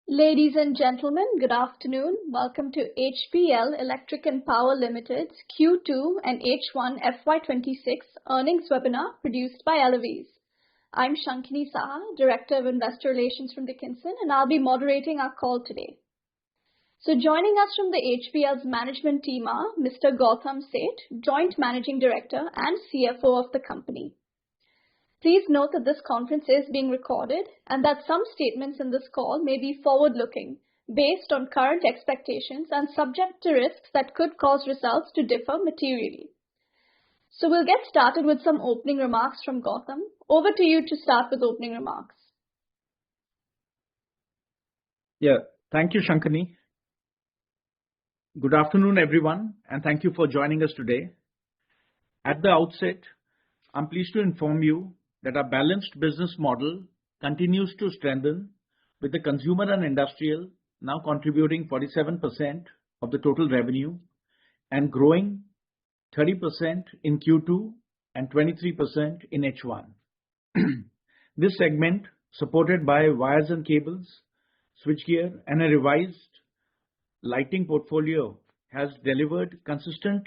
Ladies and gentlemen, good afternoon. Welcome to HPL Electric and Power Limited's Q2 and H1 FY26 earnings webinar produced by Eloise. I'm Shankini Saha, Director of Investor Relations from Dickinson, and I'll be moderating our call today. So joining us from the HPL's management team are Mr. Gautam Seth, Joint Managing Director and CFO of the company. Please note that this conference is being recorded and that some statements in this call may be forward-looking, based on current expectations and subject to risks that could cause results to differ materially. So we'll get started with some opening remarks from Gautam. Over to you to start with opening remarks. Thank you, Shankini. Good afternoon, everyone, and thank you for joining us today. At the outset, I'm pleased to inform you that our balanced business model continues to strengthen, with the consumer and industrial now contributing 47% of the total revenue and growing 30% in Q2 and 23% in H1. This segment, supported by wires and cables, switchgear, and a revised lighting portfolio, has delivered consistent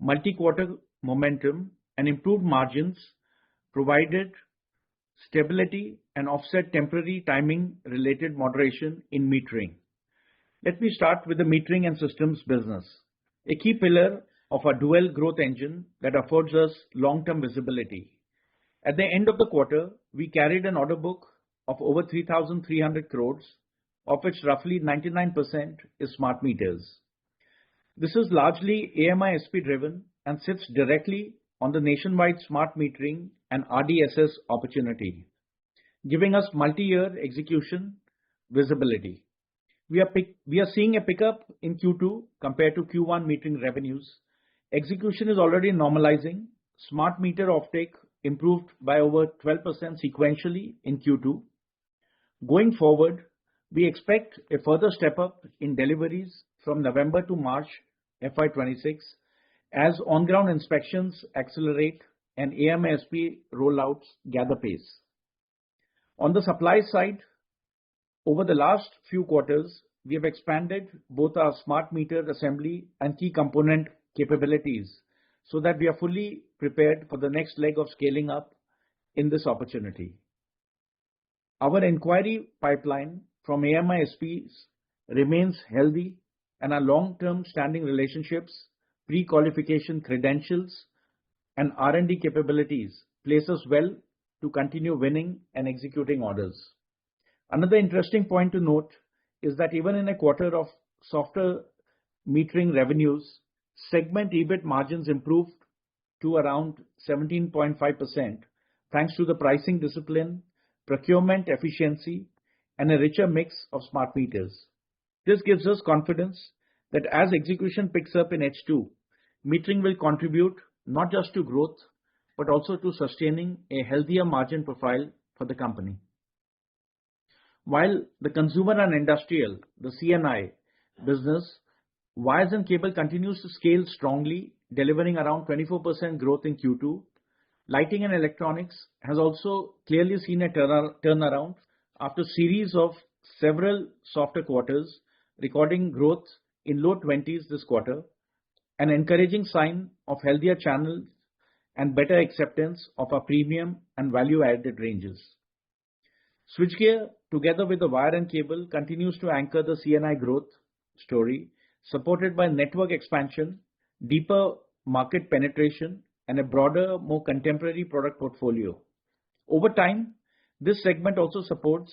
multi-quarter momentum and improved margins, provided stability and offset temporary timing-related moderation in metering. Let me start with the metering and systems business, a key pillar of our dual growth engine that affords us long-term visibility. At the end of the quarter, we carried an order book of over 3,300 crores, of which roughly 99% is smart meters. This is largely AMI-SP driven and sits directly on the nationwide smart metering and RDSS opportunity, giving us multi-year execution visibility. We are seeing a pickup in Q2 compared to Q1 metering revenues. Execution is already normalizing. Smart meter offtake improved by over 12% sequentially in Q2. Going forward, we expect a further step up in deliveries from November to March FY26 as on-ground inspections accelerate and AMI-SP rollouts gather pace. On the supply side, over the last few quarters, we have expanded both our smart meter assembly and key component capabilities so that we are fully prepared for the next leg of scaling up in this opportunity. Our inquiry pipeline from AMI-SPs remains healthy, and our long-term standing relationships, pre-qualification credentials, and R&D capabilities place us well to continue winning and executing orders. Another interesting point to note is that even in a quarter of softer metering revenues, segment EBIT margins improved to around 17.5% thanks to the pricing discipline, procurement efficiency, and a richer mix of smart meters. This gives us confidence that as execution picks up in H2, metering will contribute not just to growth, but also to sustaining a healthier margin profile for the company. While the consumer and industrial, the C&I business, wires and cable continues to scale strongly, delivering around 24% growth in Q2. Lighting and electronics has also clearly seen a turnaround after a series of several softer quarters, recording growth in low 20s this quarter, an encouraging sign of healthier channels and better acceptance of our premium and value-added ranges. Switchgear, together with the wire and cable, continues to anchor the C&I growth story, supported by network expansion, deeper market penetration, and a broader, more contemporary product portfolio. Over time, this segment also supports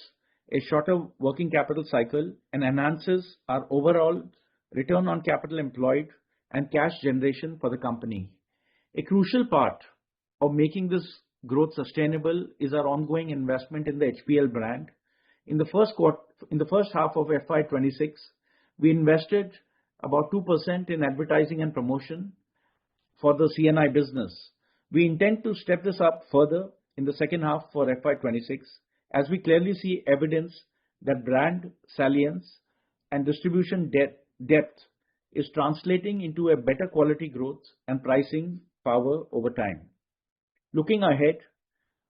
a shorter working capital cycle and enhances our overall return on capital employed and cash generation for the company. A crucial part of making this growth sustainable is our ongoing investment in the HPL brand. In the first half of FY26, we invested about 2% in advertising and promotion for the C&I business. We intend to step this up further in the second half for FY26 as we clearly see evidence that brand salience and distribution depth is translating into a better quality growth and pricing power over time. Looking ahead,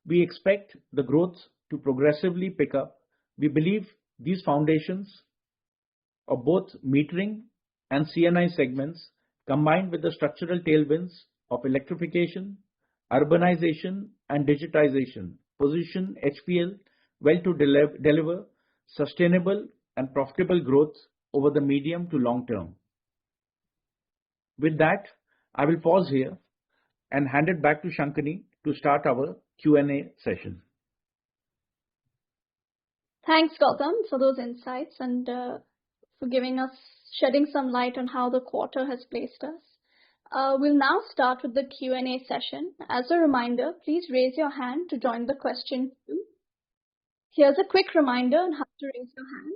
we expect the growth to progressively pick up. We believe These foundations of both metering and C&I segments, combined with the structural tailwinds of electrification, urbanization, and digitization, position HPL well to deliver sustainable and profitable growth over the medium to long term. With that, I will pause here and hand it back to Shankani to start our Q&A session. Thanks, Gautam, for those insights and for shedding some light on how the quarter has placed us. We'll now start with the Q&A session. As a reminder, please raise your hand to join the question queue. Here's a quick reminder on how to raise your hand.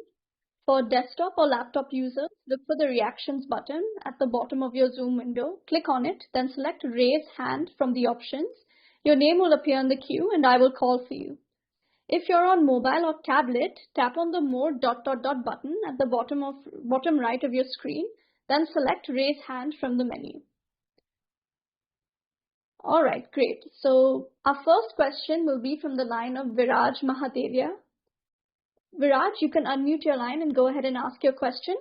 For desktop or laptop users, look for the reactions button at the bottom of your Zoom window. Click on it, then select raise hand from the options. Your name will appear in the queue and I will call for you. If you're on mobile or tablet, tap on the more ... button at the bottom right of your screen, then select raise hand from the menu. All right, great. So our first question will be from the line of Viraj Mahadevia. Viraj, you can unmute your line and go ahead and ask your question.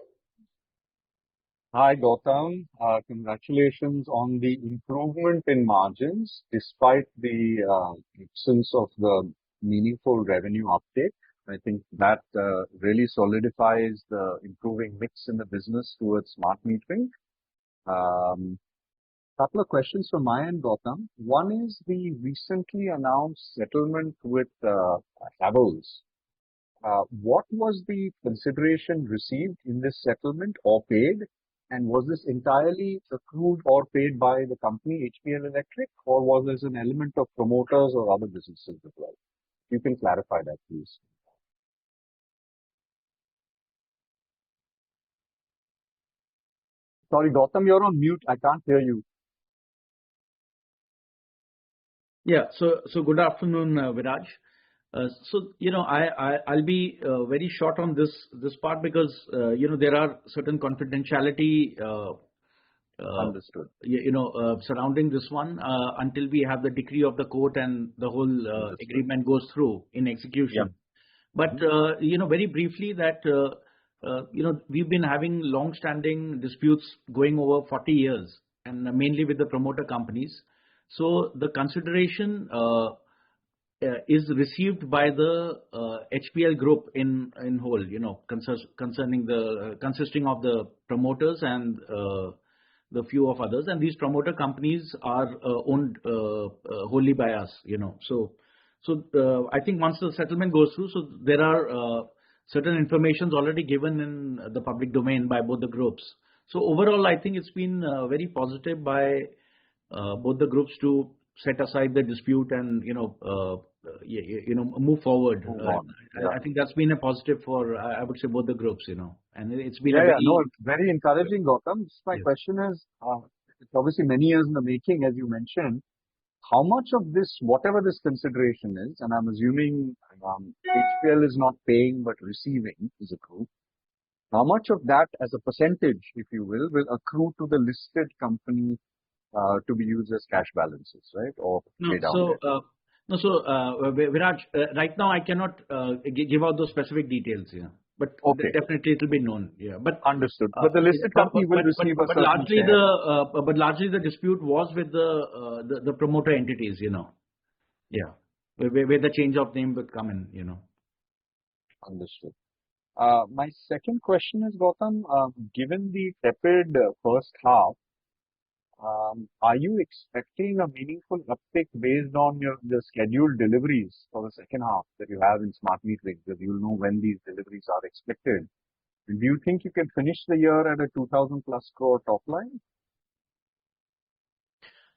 Hi, Gautam. Congratulations on the improvement in margins despite the absence of the meaningful revenue uptake. I think that really solidifies the improving mix in the business towards smart metering. Couple of questions from my end, Gautam. One is the recently announced settlement with Havells. What was the consideration received in this settlement or paid? And was this entirely accrued or paid by the company, HPL Electric, or was there an element of promoters or other businesses as well? You can clarify that, please. Sorry, Gautam, you're on mute. I can't hear you. Yeah, so good afternoon, Viraj. I'll be very short on this part because there are certain confidentiality Understood. Surrounding this one until we have the decree of the court and the whole agreement goes through in execution. Yep. But very briefly that we've been having long-standing disputes going over 40 years, and mainly with the promoter companies. So the consideration is received by the HPL group in whole, consisting of the promoters and the few of others, and these promoter companies are owned wholly by us. So I think once the settlement goes through, so there are certain informations already given in the public domain by both the groups. So overall, I think it's been very positive by both the groups to set aside the dispute and move forward. I think that's been a positive for I would say both the groups, and it's been very encouraging, Gautam. My question is, it's obviously many years in the making, as you mentioned. How much of this, whatever this consideration is, and I'm assuming HPL is not paying but receiving is accrued. How much of that, as a percentage, if you will accrue to the listed company to be used as cash balances, right? Or pay down? Viraj, right now I cannot give out those specific details, but definitely it will be known. Yeah, but understood. But the listed company will receive a certain share. But largely the dispute was with the promoter entities, Yeah, where the change of name would come in, Understood. My second question is, Gautam, given the tepid first half, are you expecting a meaningful uptick based on the scheduled deliveries for the second half that you have in smart metering? Because you'll know when these deliveries are expected. And do you think you can finish the year at a 2,000+ crore top line?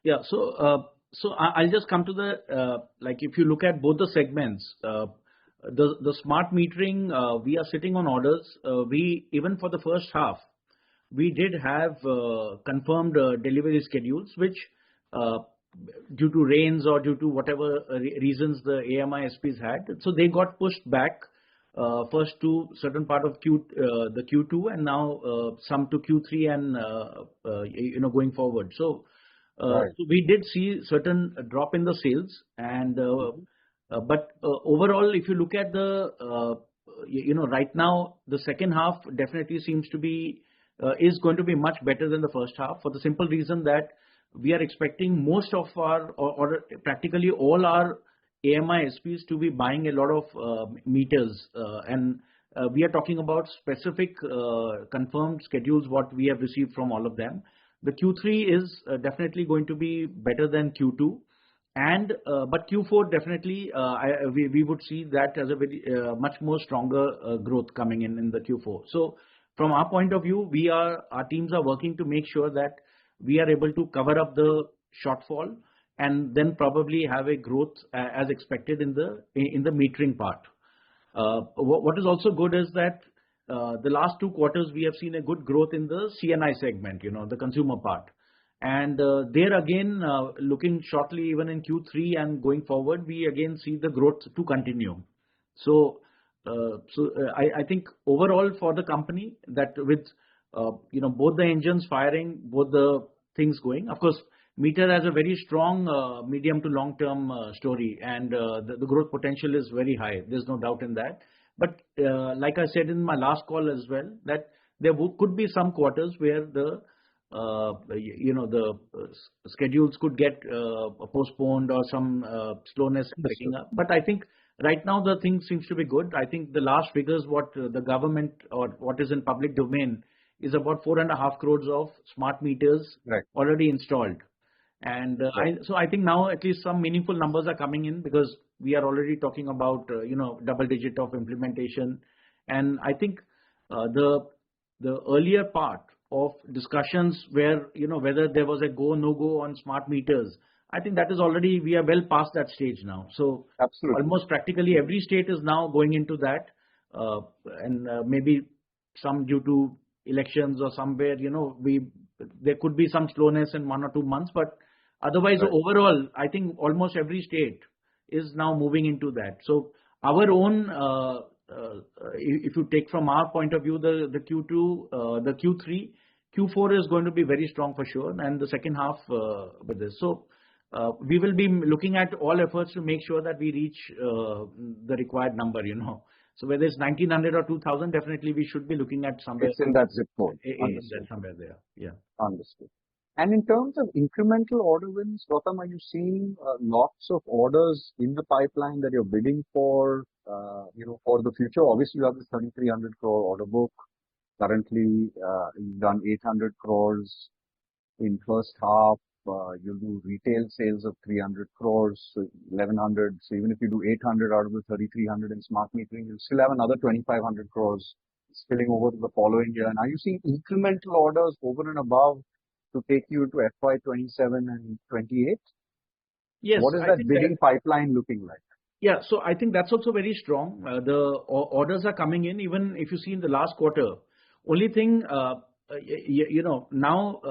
Yeah, so I'll just come to the if you look at both the segments, the smart metering, we are sitting on orders. We even for the first half, we did have confirmed delivery schedules, which due to rains or due to whatever reasons the AMI SPs had, so they got pushed back first to certain part of the Q2 and now some to Q3 and going forward. So, so we did see certain drop in the sales and but overall, if you look at the right now the second half definitely seems to be is going to be much better than the first half, for the simple reason that we are expecting most of our or practically all our AMI SPs to be buying a lot of meters, and we are talking about specific confirmed schedules what we have received from all of them. The Q3 is definitely going to be better than Q2. And but Q4 definitely we would see that as a very much more stronger growth coming in the Q4. So from our point of view, our teams are working to make sure that we are able to cover up the shortfall and then probably have a growth as expected in the metering part. What is also good is that the last 2 quarters we have seen a good growth in the CNI segment, the consumer part. And there again, looking shortly even in Q3 and going forward, we again see the growth to continue. So I think overall for the company that with both the engines firing, both the things going, of course, meter has a very strong medium to long term story, and the growth potential is very high. There's no doubt in that. But like I said in my last call as well, that there could be some quarters where the schedules could get postponed or some slowness picking up. But I think right now the thing seems to be good. I think the last figures what the government or what is in public domain is about 4.5 crores of smart meters already installed. And so I think now at least some meaningful numbers are coming in, because we are already talking about double digit of implementation. And I think the earlier part of discussions where whether there was a go no go on smart meters, I think that is already, we are well past that stage now. So absolutely, almost practically every state is now going into that, and maybe some due to elections or somewhere there could be some slowness in 1 or 2 months, but otherwise overall I think almost every state is now moving into that. So our own if you take from our point of view, the Q2, the Q3, Q4 is going to be very strong for sure, and the second half with this. So we will be looking at all efforts to make sure that we reach the required number. So whether it's 1900 or 2000, definitely we should be looking at somewhere. It's in that zip code. Somewhere there. Yeah. Understood. And in terms of incremental order wins, Gautam, are you seeing lots of orders in the pipeline that you're bidding for, for the future? Obviously, you have this 3,300 crore order book. Currently, you've done 800 crores in first half. You'll do retail sales of 300 crores, so 1,100. So even if you do 800 out of the 3,300 in smart metering, you'll still have another 2,500 crores spilling over to the following year. And are you seeing incremental orders over and above to take you to FY27 and 28? Yes. What is that bidding pipeline looking like? Yeah, so I think that's also very strong. The orders are coming in, even if you see in the last quarter. Only thing, now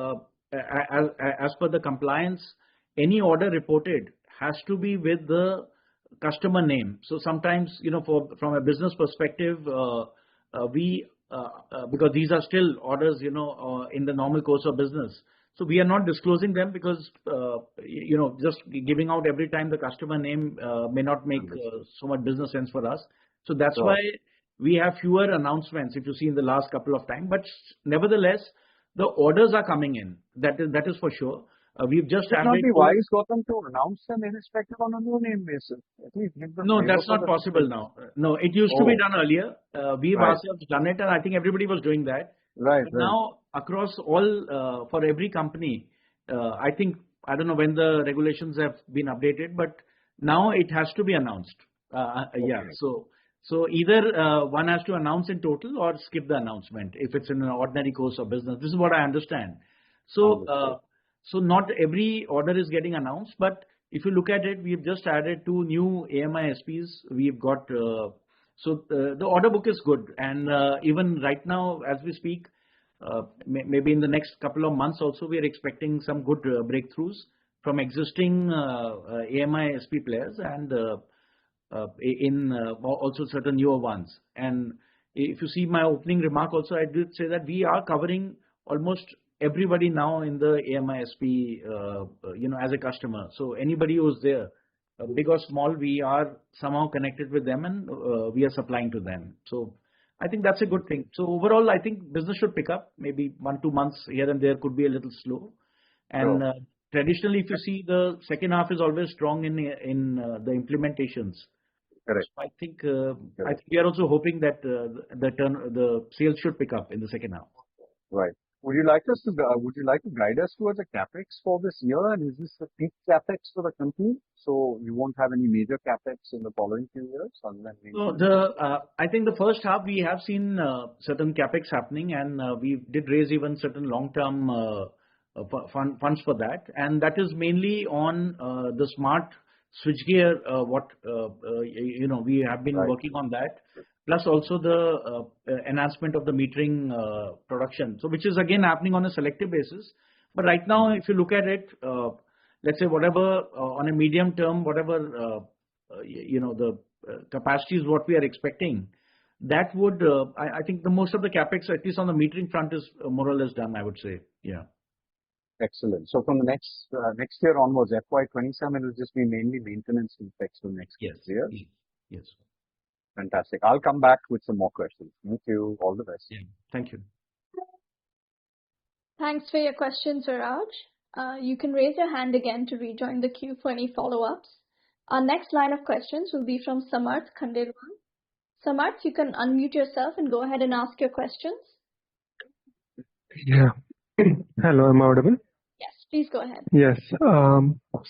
as per the compliance, any order reported has to be with the customer name. So sometimes, from a business perspective, we because these are still orders, in the normal course of business. So we are not disclosing them because, just giving out every time the customer name may not make so much business sense for us. So that's why we have fewer announcements, if you see in the last couple of times. But nevertheless, the orders are coming in. That is for sure. We've just added. It would not be wise, Gautam, to announce them irrespective on a no name basis. At least give them. No, that's not possible now. No, it used to be done earlier. We've ourselves done it, and I think everybody was doing that. Right. But now across all, for every company, I think, I don't know when the regulations have been updated, but now it has to be announced. Yeah. So either one has to announce in total or skip the announcement if it's in an ordinary course of business. This is what I understand. So not every order is getting announced, but if you look at it, we've just added 2 new AMI SPs. We've got, so the order book is good. And even right now, as we speak, maybe in the next couple of months also, we are expecting some good breakthroughs from existing AMI SP players and in also certain newer ones. And if you see my opening remark also, I did say that we are covering almost everybody now in the AMI SP, as a customer. So anybody who's there, big or small, we are somehow connected with them and we are supplying to them. So I think that's a good thing. So overall, I think business should pick up. Maybe 1-2 months here and there could be a little slow. And traditionally, if you see, the second half is always strong in the implementations. Correct. So I think we are also hoping that the sales should pick up in the second half. Right. Would you like to guide us towards a capex for this year? And is this the peak capex for the company? So you won't have any major capex in the following few years? So I think the first half we have seen certain capex happening, and we did raise even certain long-term funds for that, and that is mainly on the smart switchgear. We have been working on that. Plus also the enhancement of the metering production, so which is again happening on a selective basis. But right now, if you look at it, let's say whatever on a medium term, whatever the capacity is what we are expecting, that would I think the most of the capex, at least on the metering front, is more or less done, I would say. Yeah. Excellent. So from the next year onwards, FY27 will just be mainly maintenance capex for next year. Yes. Fantastic. I'll come back with some more questions. Thank you. All the best. Yeah. Thank you. Thanks for your questions, Viraj. You can raise your hand again to rejoin the queue for any follow-ups. Our next line of questions will be from Samarth Khandelwal. Samarth, you can unmute yourself and go ahead and ask your questions. Yeah. Hello, am I audible? Yes, please go ahead. Yes.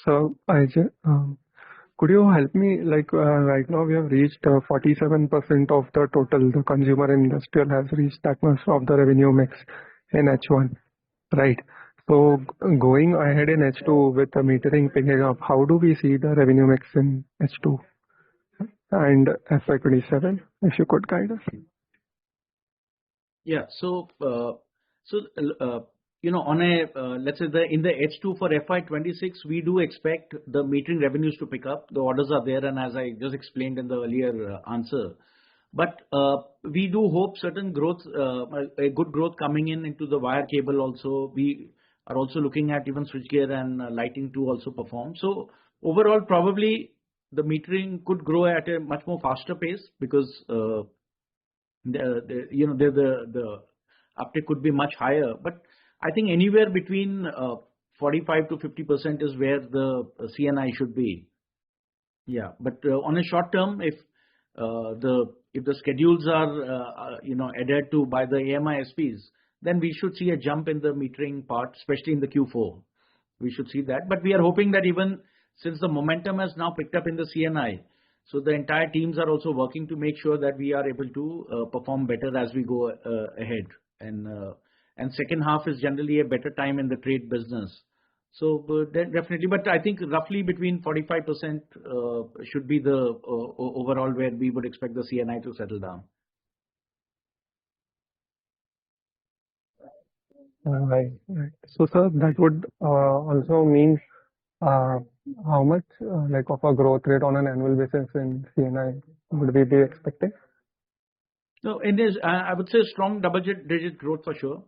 So could you help me? Right now we have reached 47% of the total. The consumer and industrial has reached that much of the revenue mix in H1, right? So going ahead in H2 with the metering picking up, how do we see the revenue mix in H2 and FY27? If you could guide us. Yeah. So on a let's say in the H2 for FY26, we do expect the metering revenues to pick up. The orders are there, and as I just explained in the earlier answer, but we do hope certain growth, a good growth coming into the wire cable also. We are also looking at even switchgear and lighting to also perform. So overall, probably the metering could grow at a much more faster pace because the uptake could be much higher. But I think anywhere between 45 to 50% is where the CNI should be. Yeah, but on a short term, if the schedules are adhered to by the AMISPs, then we should see a jump in the metering part, especially in the Q4. We should see that. But we are hoping that even since the momentum has now picked up in the CNI, so the entire teams are also working to make sure that we are able to perform better as we go ahead. And second half is generally a better time in the trade business. So definitely, but I think roughly between 45% should be the overall where we would expect the CNI to settle down. Right. So, sir, that would also mean how much of a growth rate on an annual basis in CNI would we be expecting? No, I would say strong double-digit growth for sure.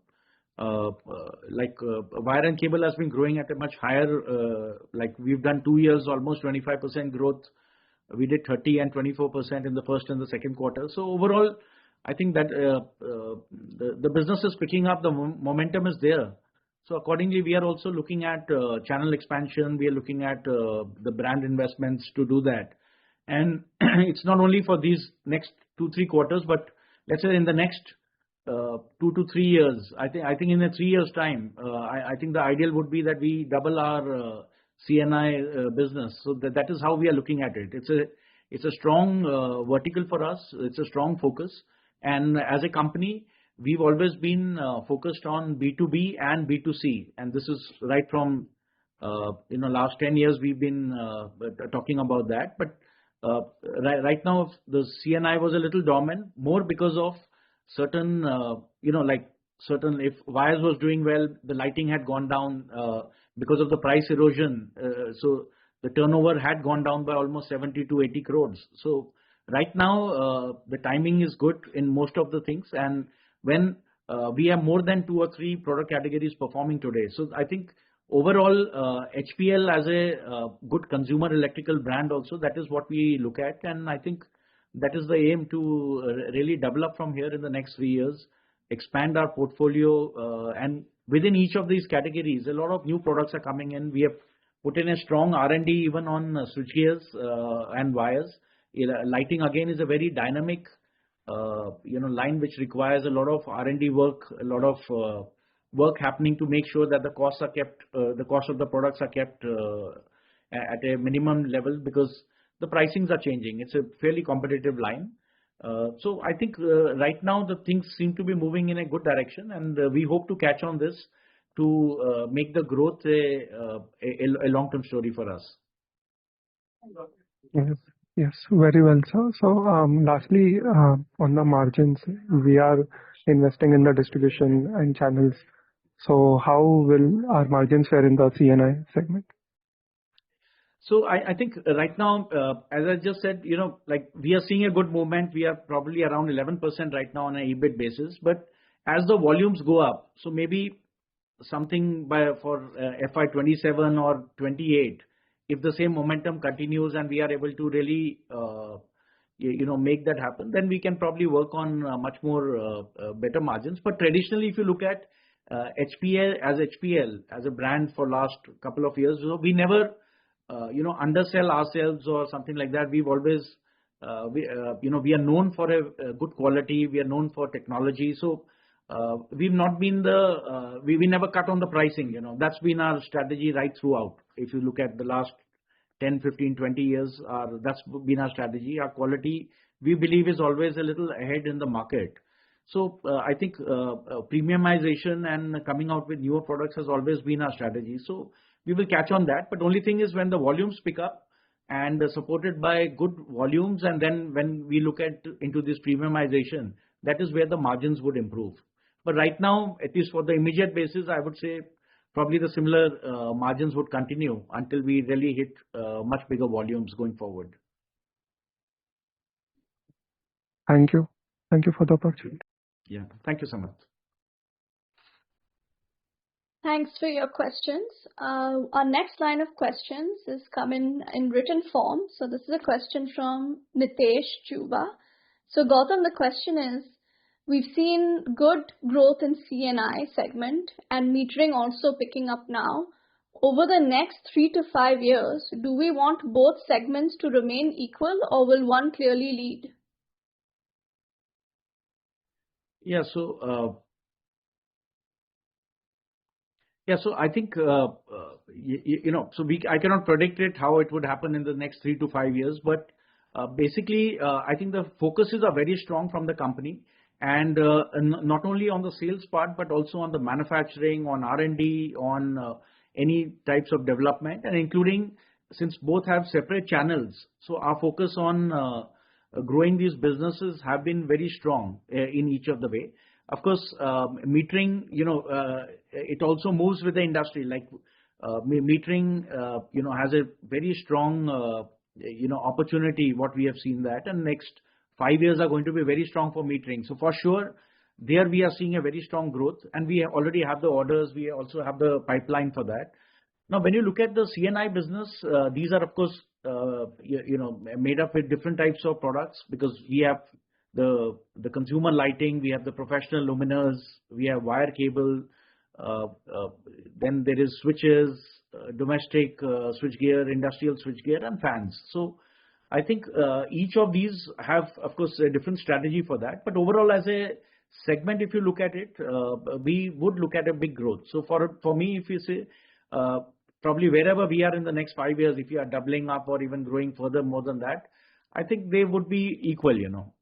Wire and cable has been growing at a much higher, we've done 2 years, almost 25% growth. We did 30 and 24% in the first and the second quarter. So overall, I think that the business is picking up, the momentum is there. So accordingly, we are also looking at channel expansion. We are looking at the brand investments to do that. And it's not only for these next 2-3 quarters, but let's say in the next 2 to 3 years. I think in a 3 years time, I think the ideal would be that we double our CNI business. So that is how we are looking at it. It's a strong vertical for us. It's a strong focus. And as a company, we've always been focused on B2B and B2C. And this is right from last 10 years we've been talking about that. But right now the CNI was a little dormant, more because of certain if wires was doing well, the lighting had gone down because of the price erosion. So the turnover had gone down by almost 70 to 80 crores. So right now the timing is good in most of the things, and when we have more than 2 or 3 product categories performing today, so I think overall, HPL as a good consumer electrical brand also, that is what we look at. And I think that is the aim to really develop from here in the next 3 years, expand our portfolio, and within each of these categories, a lot of new products are coming in. We have put in a strong R&D even on switchgears and wires. Lighting again is a very dynamic line which requires a lot of R&D work, a lot of work happening to make sure that the costs are kept, the cost of the products are kept at a minimum level, because the pricings are changing. It's a fairly competitive line. So I think right now the things seem to be moving in a good direction, and we hope to catch on this to make the growth a long-term story for us. Yes, yes, very well, sir. So, lastly, on the margins, we are investing in the distribution and channels. So, how will our margins fare in the CNI segment? So I think right now, as I just said, like we are seeing a good movement. We are probably around 11% right now on an EBIT basis. But as the volumes go up, so maybe something for FY27 or 28, if the same momentum continues and we are able to really make that happen, then we can probably work on much more better margins. But traditionally, if you look at HPL as a brand for last couple of years, we never undersell ourselves or something like that. We've always we are known for a good quality. We are known for technology. So we've not been we never cut on the pricing. That's been our strategy right throughout. If you look at the last 10, 15, 20 years, that's been our strategy. Our quality, we believe, is always a little ahead in the market. So I think premiumization and coming out with newer products has always been our strategy. So we will catch on that. But only thing is, when the volumes pick up and supported by good volumes, and then when we look into this premiumization, that is where the margins would improve. But right now, at least for the immediate basis, I would say probably the similar margins would continue until we really hit much bigger volumes going forward. Thank you. Thank you for the opportunity. Yeah. Thank you so much. Thanks for your questions. Our next line of questions is coming in written form. So this is a question from Nitesh Chuba. So Gautam, the question is, we've seen good growth in CNI segment and metering also picking up now. Over the next 3 to 5 years, do we want both segments to remain equal, or will one clearly lead? Yeah, so I think so I cannot predict how it would happen in the next 3 to 5 years, but basically I think the focuses are very strong from the company, and not only on the sales part but also on the manufacturing, on R&D, on any types of development, and including, since both have separate channels, so our focus on growing these businesses have been very strong in each of the way. Of course, metering, it also moves with the industry. Like metering, has a very strong, opportunity. What we have seen that, and next 5 years are going to be very strong for metering. So for sure, there we are seeing a very strong growth, and we already have the orders. We also have the pipeline for that. Now, when you look at the CNI business, these are of course, made up with different types of products, because we have the consumer lighting, we have the professional luminaires, we have wire cable, then there is switches, domestic switchgear, industrial switchgear, and fans. So I think each of these have, of course, a different strategy for that. But overall, as a segment, if you look at it, we would look at a big growth. So for me, if you say probably wherever we are in the next 5 years, if you are doubling up or even growing further more than that, I think they would be equal,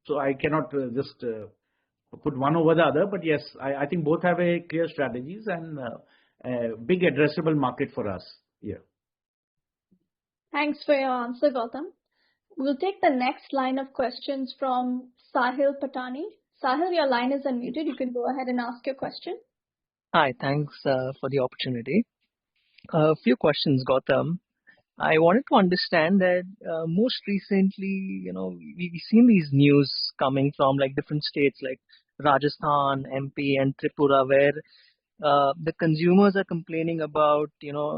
So I cannot just put one over the other. But yes, I think both have a clear strategies and a big addressable market for us. Yeah. Thanks for your answer, Gautam. We'll take the next line of questions from Sahil Patani. Sahil, your line is unmuted. You can go ahead and ask your question. Hi, thanks for the opportunity. A few questions, Gautam. I wanted to understand that most recently, we've seen these news coming from like different states like Rajasthan, MP, and Tripura, where the consumers are complaining about,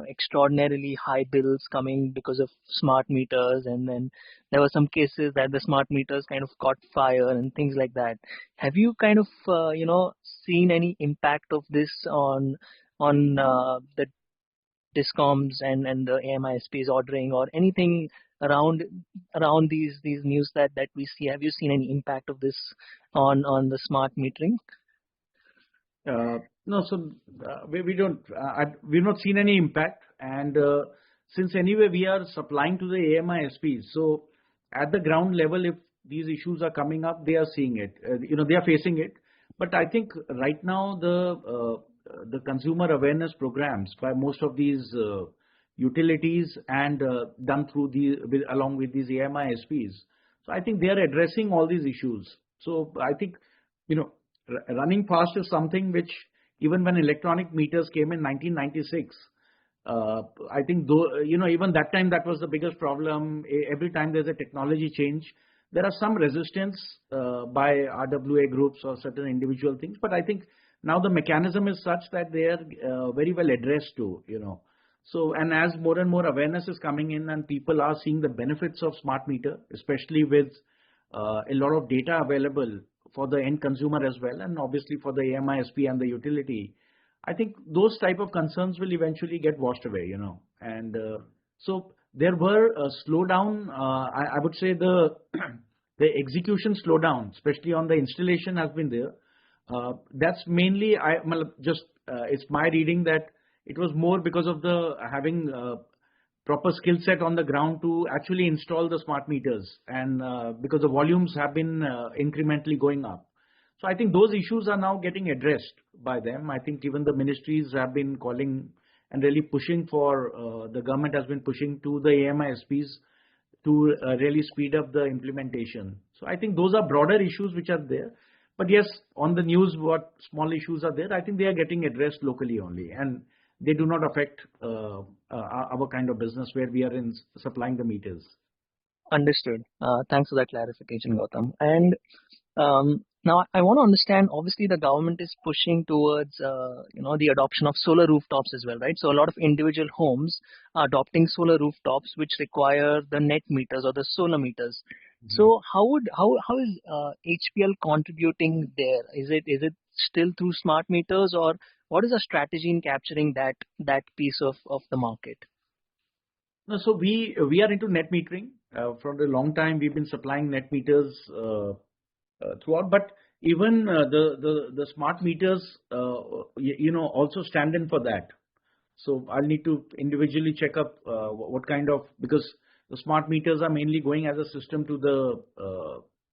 extraordinarily high bills coming because of smart meters, and then there were some cases that the smart meters kind of caught fire and things like that. Have you kind of, seen any impact of this on the discoms and the AMISPs ordering or anything around these news that we see? Have you seen any impact of this on the smart metering? No, so we don't. We've not seen any impact, and since anyway we are supplying to the AMISPs, so at the ground level, if these issues are coming up, they are seeing it. They are facing it. But I think right now the consumer awareness programs by most of these utilities and done through along with these AMISPs. So I think they are addressing all these issues. So I think running fast is something which even when electronic meters came in 1996, I think even that time that was the biggest problem. Every time there's a technology change, there are some resistance by RWA groups or certain individual things. But I think now the mechanism is such that they are very well addressed to. So, and as more and more awareness is coming in and people are seeing the benefits of smart meter, especially with a lot of data available for the end consumer as well, and obviously for the AMISP and the utility, I think those type of concerns will eventually get washed away, And so there were a slowdown. I would say the execution slowdown, especially on the installation, has been there. That's mainly it's my reading that it was more because of the having proper skill set on the ground to actually install the smart meters, and because the volumes have been incrementally going up. So I think those issues are now getting addressed by them. I think even the ministries have been calling and really pushing for, the government has been pushing to the AMISPs to really speed up the implementation. So I think those are broader issues which are there. But yes, on the news, what small issues are there, I think they are getting addressed locally only, and they do not affect our kind of business where we are in supplying the meters. Understood. Thanks for that clarification, Gautam. And now I want to understand, obviously the government is pushing towards, the adoption of solar rooftops as well, right? So a lot of individual homes are adopting solar rooftops, which require the net meters or the solar meters. Mm-hmm. So how is HPL contributing there? Is it still through smart meters, or what is the strategy in capturing that piece of the market? No, so we are into net metering. For a long time, we've been supplying net meters throughout. But even the smart meters, also stand in for that. So I'll need to individually check up what kind of, because the smart meters are mainly going as a system to the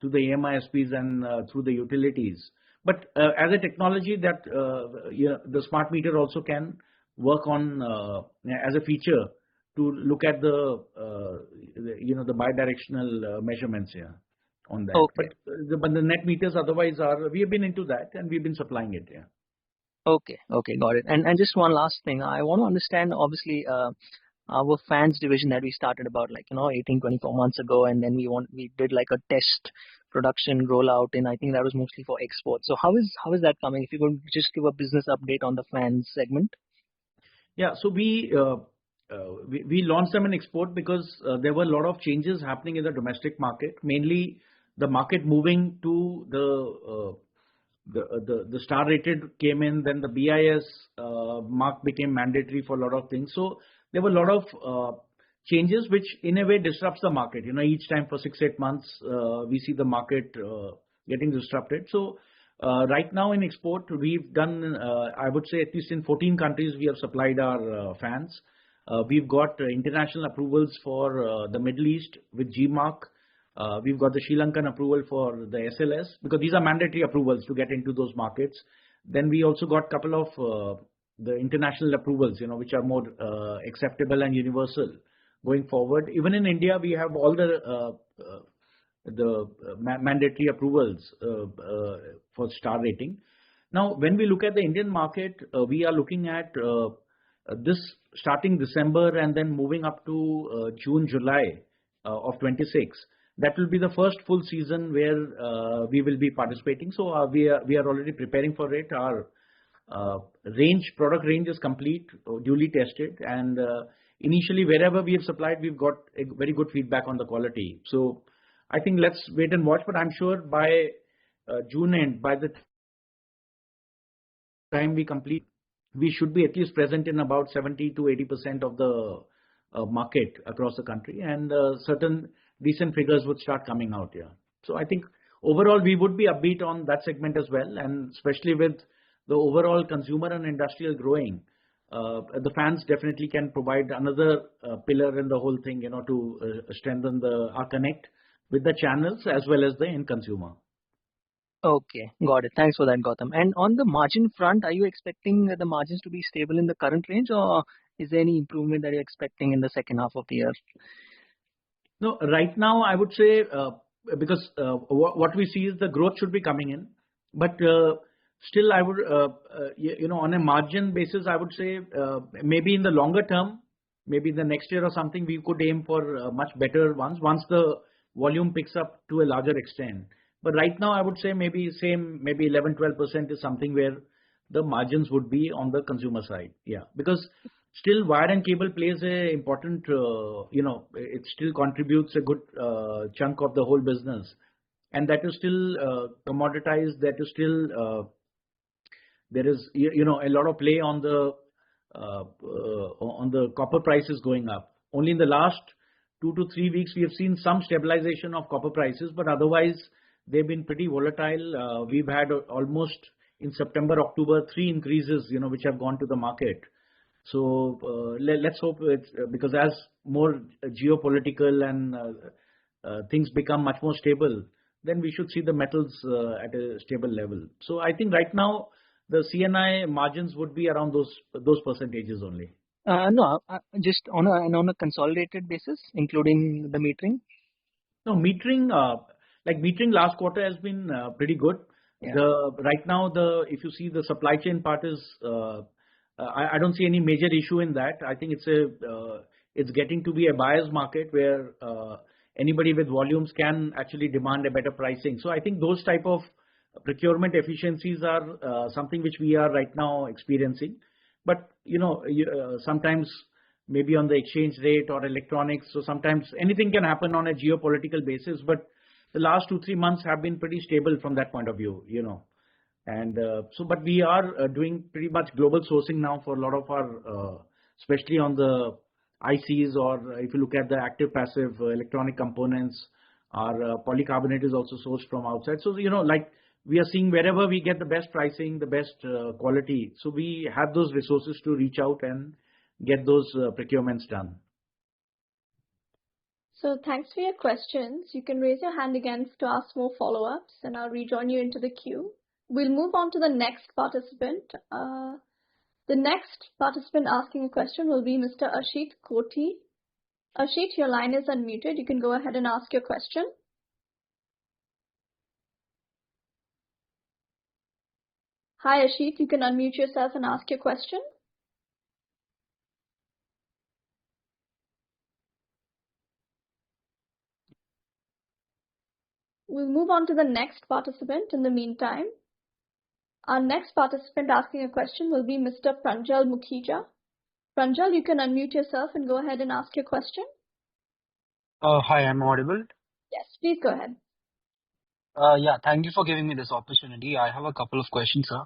AMISPs and through the utilities. But as a technology that the smart meter also can work on as a feature to look at the bidirectional measurements here on that. Okay. But the net meters otherwise we have been into that and we've been supplying it. Yeah. Okay, got it. And just one last thing, I want to understand, obviously, our fans division that we started about 18, 24 months ago, and then we did like a test production rollout, and I think that was mostly for export. So how is that coming? If you could just give a business update on the fans segment. Yeah, so we launched them in export because there were a lot of changes happening in the domestic market, mainly the market moving to the star rated came in, then the BIS mark became mandatory for a lot of things. So there were a lot of changes which in a way disrupts the market. Each time for 6-8 months we see the market getting disrupted. So right now in export we've done, I would say at least in 14 countries we have supplied our fans. We've got international approvals for the Middle East with GMARC. We've got the Sri Lankan approval for the SLS, because these are mandatory approvals to get into those markets. Then we also got a couple of the international approvals, which are more acceptable and universal going forward. Even in India, we have all the mandatory approvals for star rating. Now, when we look at the Indian market, we are looking at this starting December and then moving up to June, July of 26. That will be the first full season where we will be participating. So we are already preparing for it. Our product range is complete, duly tested, and initially wherever we have supplied, we've got a very good feedback on the quality. So I think let's wait and watch, but I'm sure by June end, by the time we complete, we should be at least present in about 70 to 80% of the market across the country, and certain decent figures would start coming out here. So I think overall we would be upbeat on that segment as well, and especially with the overall consumer and industrial growing, the fans definitely can provide another pillar in the whole thing, to strengthen our connect with the channels as well as the end consumer. Okay, got it. Thanks for that, Gautam. And on the margin front, are you expecting the margins to be stable in the current range, or is there any improvement that you're expecting in the second half of the year? No, right now I would say because what we see is the growth should be coming in, but still I would, on a margin basis, I would say maybe in the longer term, maybe the next year or something, we could aim for much better ones once the volume picks up to a larger extent. But right now, I would say maybe 11-12% is something where the margins would be on the consumer side. Yeah, because still wire and cable plays a important, it still contributes a good chunk of the whole business, and that is still commoditized. That is still there is a lot of play on the copper prices going up. Only in the last 2 to 3 weeks we have seen some stabilization of copper prices, but otherwise they've been pretty volatile. We've had almost in September, October, 3 increases, which have gone to the market. So let's hope it's because as more geopolitical and things become much more stable, then we should see the metals at a stable level. So I think right now the CNI margins would be around those percentages only. No, just on a consolidated basis, including the metering. No, metering, like metering last quarter has been pretty good. Yeah. Right now, if you see the supply chain part is, I don't see any major issue in that. I think it's getting to be a buyer's market where anybody with volumes can actually demand a better pricing. So I think those type of procurement efficiencies are something which we are right now experiencing. But sometimes maybe on the exchange rate or electronics, so sometimes anything can happen on a geopolitical basis. But the last 2-3 months have been pretty stable from that point of view, And but we are doing pretty much global sourcing now for a lot of our, especially on the ICs, or if you look at the active passive electronic components, our polycarbonate is also sourced from outside. So, like we are seeing wherever we get the best pricing, the best quality. So we have those resources to reach out and get those procurements done. So thanks for your questions. You can raise your hand again to ask more follow-ups, and I'll rejoin you into the queue. We'll move on to the next participant. The next participant asking a question will be Mr. Ashit Koti. Ashit, your line is unmuted. You can go ahead and ask your question. Hi, Ashit. You can unmute yourself and ask your question. We'll move on to the next participant in the meantime. Our next participant asking a question will be Mr. Pranjal Mukhija. Pranjal, you can unmute yourself and go ahead and ask your question. Hi, I'm audible. Yes, please go ahead. Yeah, thank you for giving me this opportunity. I have a couple of questions, sir.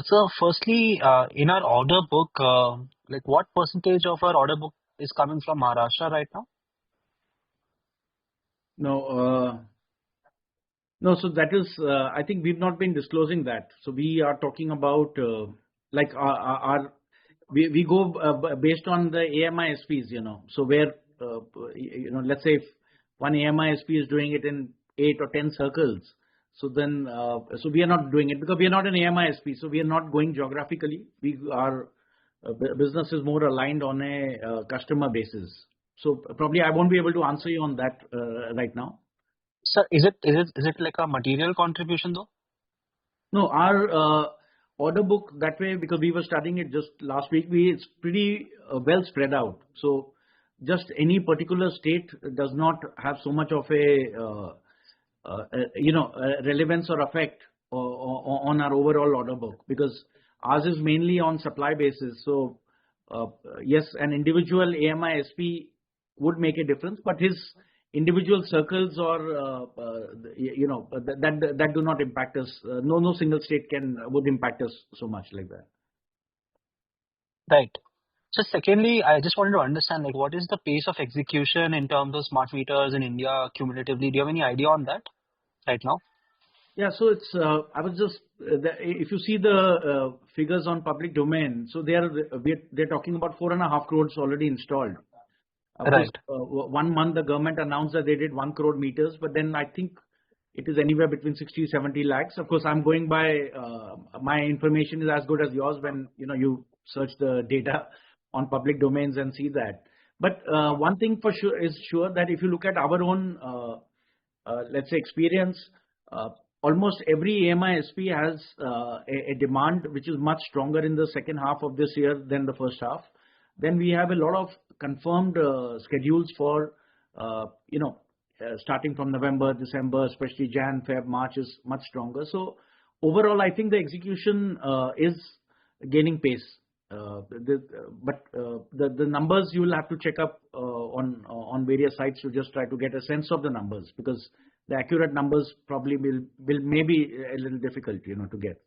So, firstly, in our order book, what percentage of our order book is coming from Maharashtra right now? No, so that is, I think we've not been disclosing that. So we are talking about we go based on the AMI SPs, So where, let's say if one AMI SP is doing it in 8 or 10 circles, so then, so we are not doing it because we are not an AMI SP, so we are not going geographically. Our business is more aligned on a customer basis. So probably I won't be able to answer you on that right now. Sir, is it like a material contribution though? No, our order book that way, because we were studying it just last week, it's pretty well spread out. So just any particular state does not have so much of a relevance or effect on our overall order book, because ours is mainly on supply basis. So yes, an individual AMI SP would make a difference, but his individual circles or that do not impact us. No single state would impact us so much like that. Right. So secondly, I just wanted to understand, like, what is the pace of execution in terms of smart meters in India cumulatively? Do you have any idea on that right now? Yeah, so it's I was just if you see the figures on public domain, so they're talking about 4.5 crores already installed. Of course, Right. 1 month the government announced that they did 1 crore meters, but then I think it is anywhere between 60-70 lakhs. Of course, I'm going by my information is as good as yours when you search the data on public domains and see that. But one thing for sure is that if you look at our own let's say experience, almost every AMI SP has a demand which is much stronger in the second half of this year than the first half. Then we have a lot of confirmed schedules for starting from November, December, especially Jan, Feb, March is much stronger. So overall, I think the execution is gaining pace. But the numbers you will have to check up on various sites to just try to get a sense of the numbers, because the accurate numbers probably will maybe a little difficult to get.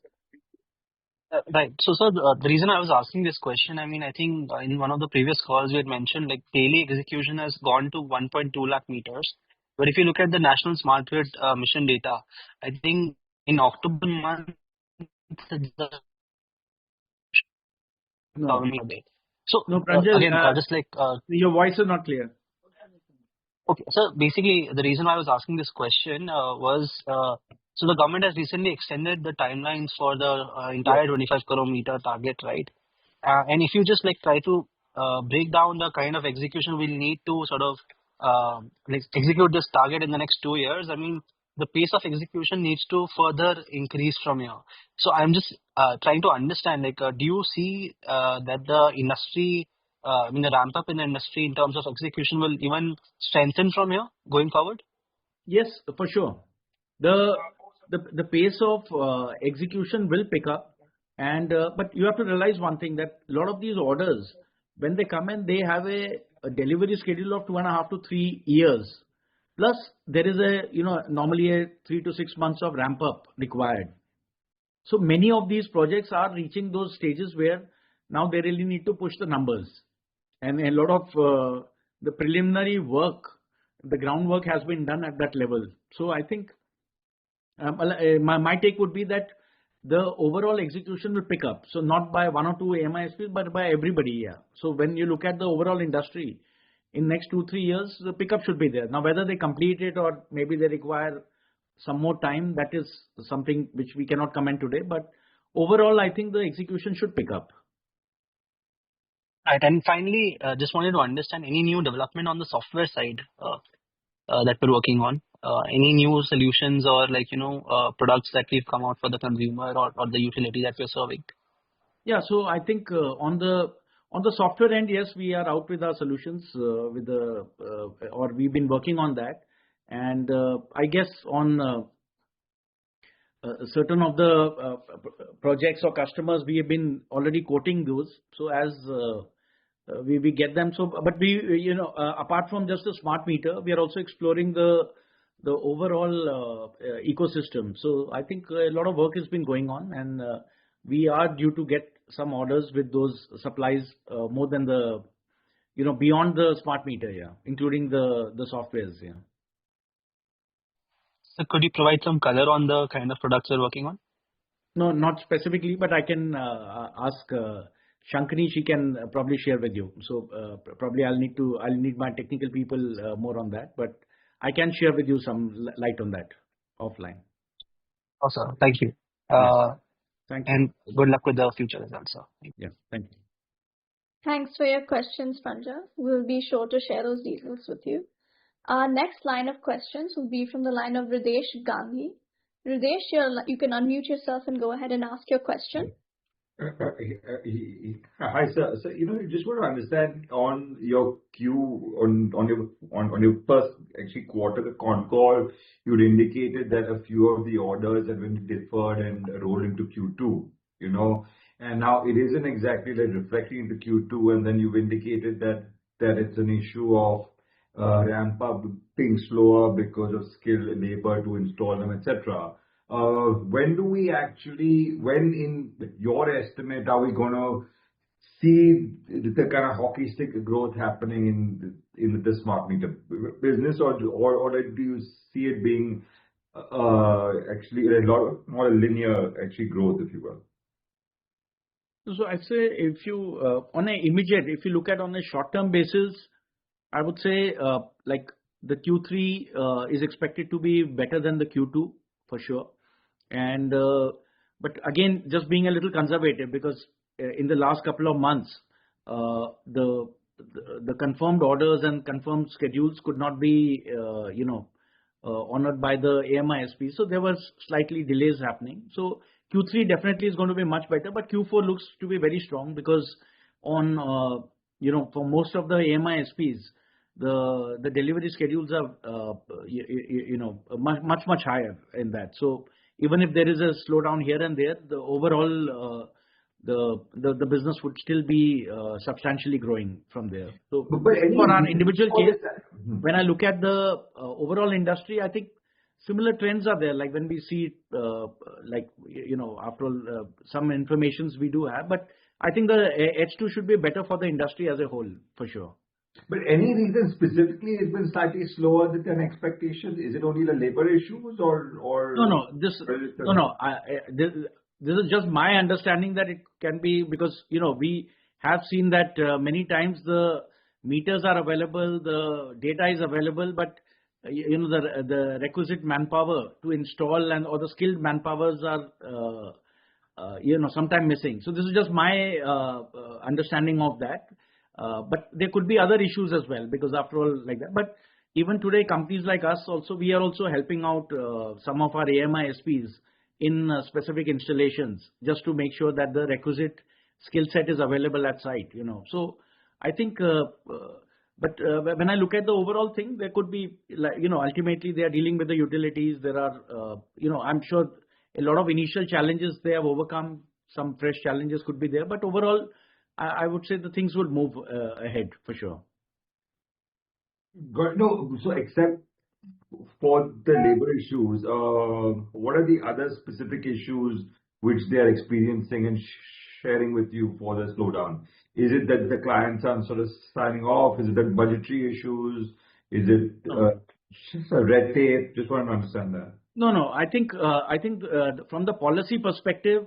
Right. So, sir, the reason I was asking this question, I mean, I think in one of the previous calls we had mentioned like daily execution has gone to 1.2 lakh meters. But if you look at the National Smart Grid Mission data, I think in October month, No, So no, Pranjal, again, just like your voice is not clear. okay, so basically the reason why I was asking this question was so the government has recently extended the timelines for the entire 25 crore meter target, right? And if you just like try to break down the kind of execution we'll need to sort of like execute this target in the next 2 years, I mean, the pace of execution needs to further increase from here. So I'm just trying to understand, like, do you see that the industry, I mean, the ramp up in the industry in terms of execution will even strengthen from here going forward? Yes, for sure. The pace of execution will pick up, and but you have to realize one thing, that a lot of these orders, when they come in, they have a delivery schedule of 2.5 to 3 years. Plus, there is normally a 3 to 6 months of ramp up required. So many of these projects are reaching those stages where now they really need to push the numbers, and a lot of the preliminary work, the groundwork has been done at that level. So I think my take would be that the overall execution will pick up. So not by 1 or 2 AMISPs, but by everybody. Yeah. So when you look at the overall industry, in next 2-3 years, the pickup should be there. Now, whether they complete it or maybe they require some more time, that is something which we cannot comment today. But overall, I think the execution should pick up. Right. And finally, just wanted to understand any new development on the software side that we're working on. Any new solutions or like products that we've come out for the consumer or the utility that we're serving? Yeah. So I think on the software end, yes, we are out with our solutions or we've been working on that. And I guess on certain of the projects or customers, we have been already quoting those. So as we get them. So, but we, apart from just the smart meter, we are also exploring the overall ecosystem. So I think a lot of work has been going on, and we are due to get some orders with those supplies more than beyond the smart meter, yeah, including the softwares, yeah. So could you provide some color on the kind of products you're working on? No, not specifically, but I can ask Shankani. She can probably share with you. So probably I'll need my technical people more on that, but I can share with you some light on that offline. Awesome. Thank you. Yes. Thank you. And good luck with the future results, sir. Yeah, thank you. Thanks for your questions, Pranjal. We'll be sure to share those details with you. Our next line of questions will be from the line of Ridesh Gandhi. Ridesh, you can unmute yourself and go ahead and ask your question. Hi, sir. So, you just want to understand on your on your first actually quarter, the Concall, you'd indicated that a few of the orders had been deferred and rolled into Q2, and now it isn't exactly like reflecting into Q2, and then you've indicated that it's an issue of ramp up being slower because of skilled labor to install them, etc. When in your estimate, are we going to see the kind of hockey stick growth happening in the smart meter business, or do you see it being actually a lot more linear actually growth, if you will? So I'd say if you if you look at on a short-term basis, I would say like the Q3 is expected to be better than the Q2 for sure. And but again, just being a little conservative, because in the last couple of months, the confirmed orders and confirmed schedules could not be honored by the AMISP. So there was slightly delays happening. So Q3 definitely is going to be much better, but Q4 looks to be very strong, because on for most of the AMISPs, the delivery schedules are much higher in that. So even if there is a slowdown here and there, the overall the business would still be substantially growing from there. So But for our individual case, Mhm. when I look at the overall industry, I think similar trends are there. Like when we see, after all, some informations we do have, but I think the H2 should be better for the industry as a whole, for sure. But any reason specifically it's been slightly slower than expectations? Is it only the labor issues or No. This is just my understanding that it can be because we have seen that many times the meters are available, the data is available, but the requisite manpower to install or the skilled manpowers are sometimes missing. So this is just my understanding of that. But there could be other issues as well, because after all, like that. But even today, companies like us also, we are also helping out some of our AMISPs in specific installations, just to make sure that the requisite skill set is available at site. So I think, but when I look at the overall thing, there could be, ultimately they are dealing with the utilities. There are, I'm sure a lot of initial challenges they have overcome. Some fresh challenges could be there, but overall, I would say the things will move ahead for sure. No, so except for the labor issues, what are the other specific issues which they are experiencing and sharing with you for the slowdown? Is it that the clients are sort of signing off? Is it that budgetary issues? Is it just a red tape? Just want to understand that. No. I think from the policy perspective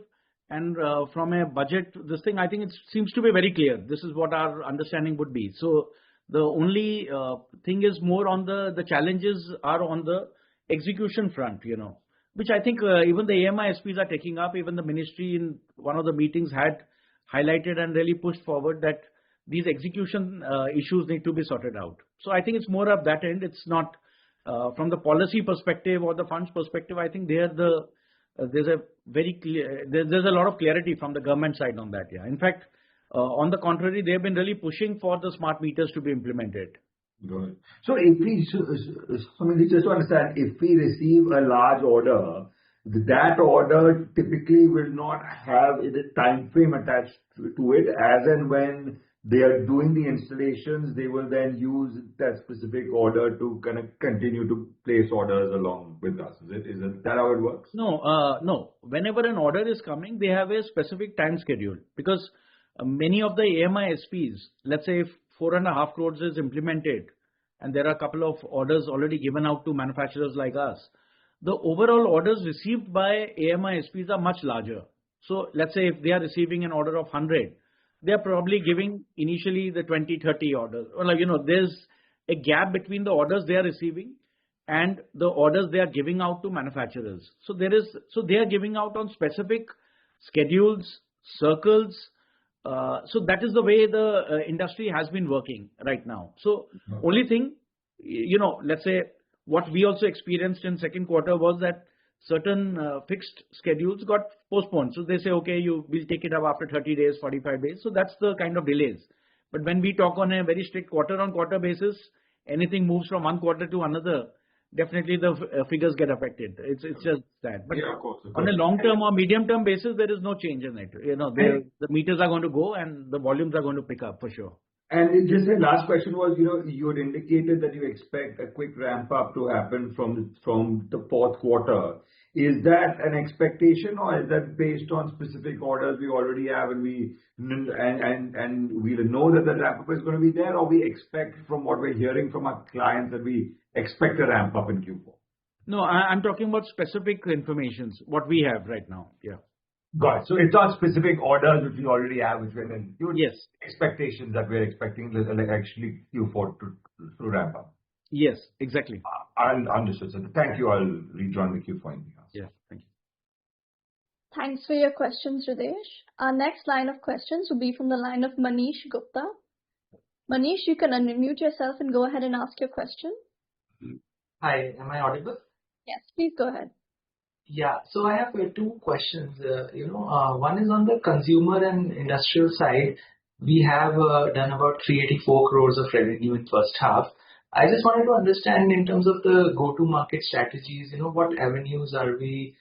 and from a budget, this thing, I think it seems to be very clear. This is what our understanding would be. So the only thing is more on the challenges are on the execution front, which I think even the AMISPs are taking up. Even the ministry in one of the meetings had highlighted and really pushed forward that these execution issues need to be sorted out. So I think it's more of that end. It's not from the policy perspective or the funds perspective. I think there's a very clear, there's a lot of clarity from the government side on that. Yeah. In fact, on the contrary, they've been really pushing for the smart meters to be implemented. Good. So if we, just to understand, if we receive a large order, that order typically will not have a time frame attached to it, as and when they are doing the installations, they will then use that specific order to kind of continue to place orders along with us. Is that how it works? No. Whenever an order is coming, they have a specific time schedule, because many of the AMISPs, let's say if 4.5 crores is implemented and there are a couple of orders already given out to manufacturers like us, the overall orders received by AMISPs are much larger. So let's say if they are receiving an order of 100, they are probably giving initially the 20-30 orders. Or there's a gap between the orders they are receiving and the orders they are giving out to manufacturers. So they are giving out on specific schedules, circles. So that is the way the industry has been working right now. So only thing, let's say what we also experienced in second quarter was that certain fixed schedules got postponed. So they say, okay, we'll take it up after 30 days, 45 days. So that's the kind of delays. But when we talk on a very strict quarter-on-quarter basis, anything moves from one quarter to another, definitely the figures get affected. It's just that. But Yeah, of course. on a long-term or medium-term basis, there is no change in it. The meters are going to go and the volumes are going to pick up for sure. And just the last question was, you had indicated that you expect a quick ramp up to happen from the fourth quarter. Is that an expectation, or is that based on specific orders we already have, and we know that the ramp up is going to be there, or we expect from what we're hearing from our clients that we expect a ramp up in Q4? No, I'm talking about specific informations, what we have right now. Yeah. Got it. So it's not specific orders which we already have, which we're in. Yes. Expectations that we're expecting actually Q4 to ramp up. Yes, exactly. Understood. So thank you. I'll rejoin the queue for anything else. Yeah, thank you. Thanks for your questions, Hridesh. Our next line of questions will be from the line of Manish Gupta. Manish, you can unmute yourself and go ahead and ask your question. Hi, am I audible? Yes, please go ahead. Yeah, so I have two questions. One is on the consumer and industrial side. We have done about 384 crores of revenue in first half. I just wanted to understand in terms of the go-to-market strategies, what avenues are we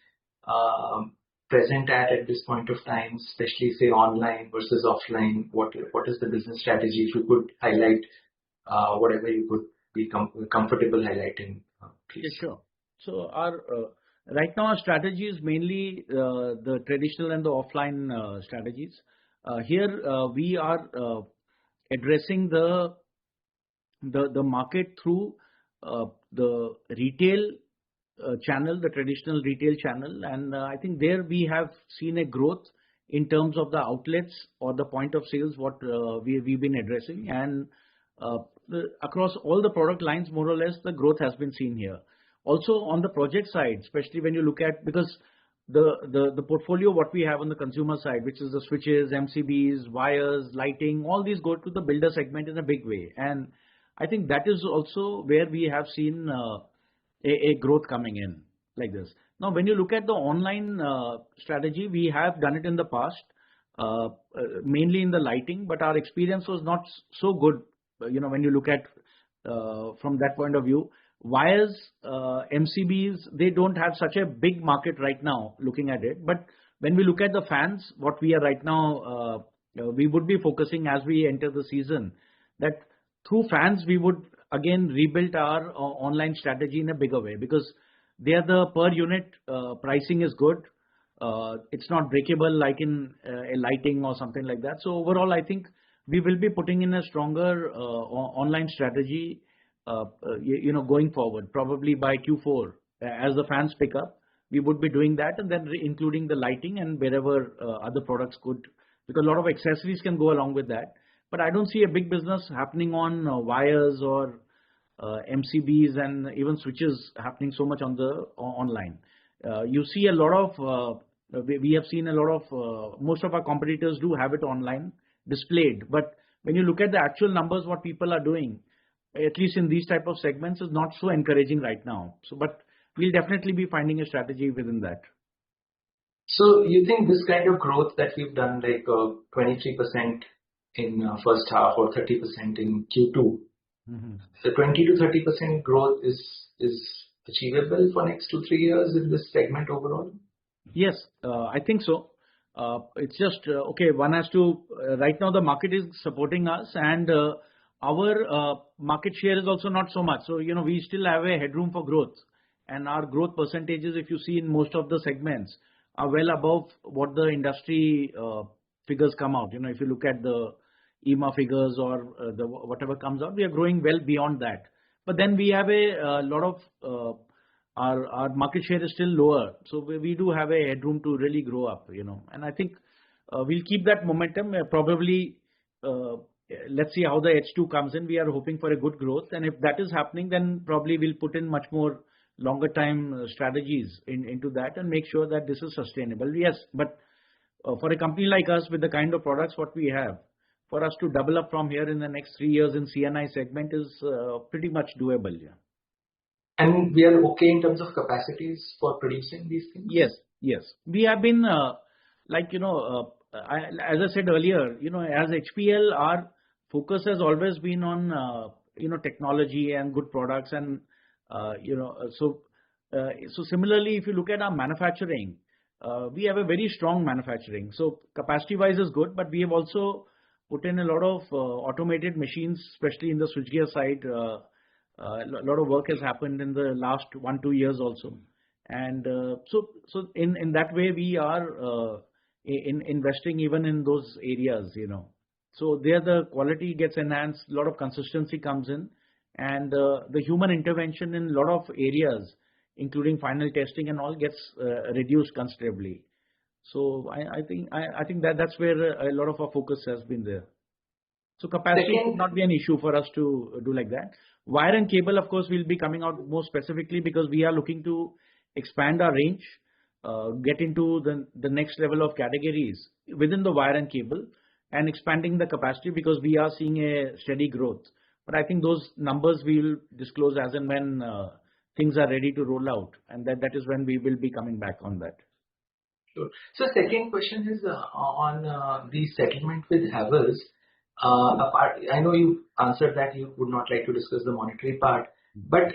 present at this point of time, especially say online versus offline? What is the business strategy? If you could highlight whatever you could be comfortable highlighting, please. Yeah, sure. So right now our strategy is mainly the traditional and the offline strategies. Here we are addressing the market through the retail channel, the traditional retail channel, and I think there we have seen a growth in terms of the outlets or the point of sales what we've been addressing, and across all the product lines, more or less, the growth has been seen here. Also on the project side, especially when you look at, because the portfolio what we have on the consumer side, which is the switches, MCBs, wires, lighting, all these go to the builder segment in a big way, and I think that is also where we have seen a growth coming in like this. Now, when you look at the online strategy, we have done it in the past, mainly in the lighting, but our experience was not so good. When you look at from that point of view, wires, MCBs, they don't have such a big market right now looking at it. But when we look at the fans, what we are right now, we would be focusing as we enter the season, that through fans, we would again rebuild our online strategy in a bigger way, because there the per unit pricing is good. It's not breakable like in a lighting or something like that. So overall, I think we will be putting in a stronger online strategy, going forward, probably by Q4. As the fans pick up, we would be doing that, and then including the lighting and wherever other products could, because a lot of accessories can go along with that. But I don't see a big business happening on wires or MCBs and even switches happening so much on the online. You see a lot of, we have seen a lot of, most of our competitors do have it online displayed. But when you look at the actual numbers, what people are doing, at least in these type of segments, is not so encouraging right now. So, but we'll definitely be finding a strategy within that. So you think this kind of growth that we've done, like 23% in first half or 30% in Q2, the 20 to 30% growth is achievable for next 2-3 years in this segment overall? Yes, I think so. It's just, okay, one has to, right now the market is supporting us, and our market share is also not so much. So, we still have a headroom for growth, and our growth percentages, if you see in most of the segments, are well above what the industry figures come out. If you look at the EMA figures or the whatever comes out, we are growing well beyond that. But then we have a lot of our market share is still lower, so we do have a headroom to really grow up. And I think we'll keep that momentum. Probably let's see how the H2 comes in. We are hoping for a good growth, and if that is happening, then probably we'll put in much more longer time strategies into that and make sure that this is sustainable. Yes, but for a company like us with the kind of products what we have, for us to double up from here in the next 3 years in CNI segment is pretty much doable. Yeah. And we are okay in terms of capacities for producing these things? Yes. We have been, as I said earlier, as HPL, our focus has always been on, technology and good products. And So similarly, if you look at our manufacturing, we have a very strong manufacturing. So capacity-wise is good, but we have also put in a lot of automated machines, especially in the switchgear side. A lot of work has happened in the last 1-2 years also. And so in that way, we are investing even in those areas, So there the quality gets enhanced, a lot of consistency comes in, and the human intervention in a lot of areas, including final testing and all, gets reduced considerably. So I think that's where a lot of our focus has been there. So capacity should not be an issue for us to do like that. Wire and cable, of course, will be coming out more specifically because we are looking to expand our range, get into the next level of categories within the wire and cable, and expanding the capacity because we are seeing a steady growth. But I think those numbers we will disclose as and when things are ready to roll out, and that is when we will be coming back on that. Sure. So second question is on the settlement with Havells. I know you answered that you would not like to discuss the monetary part, but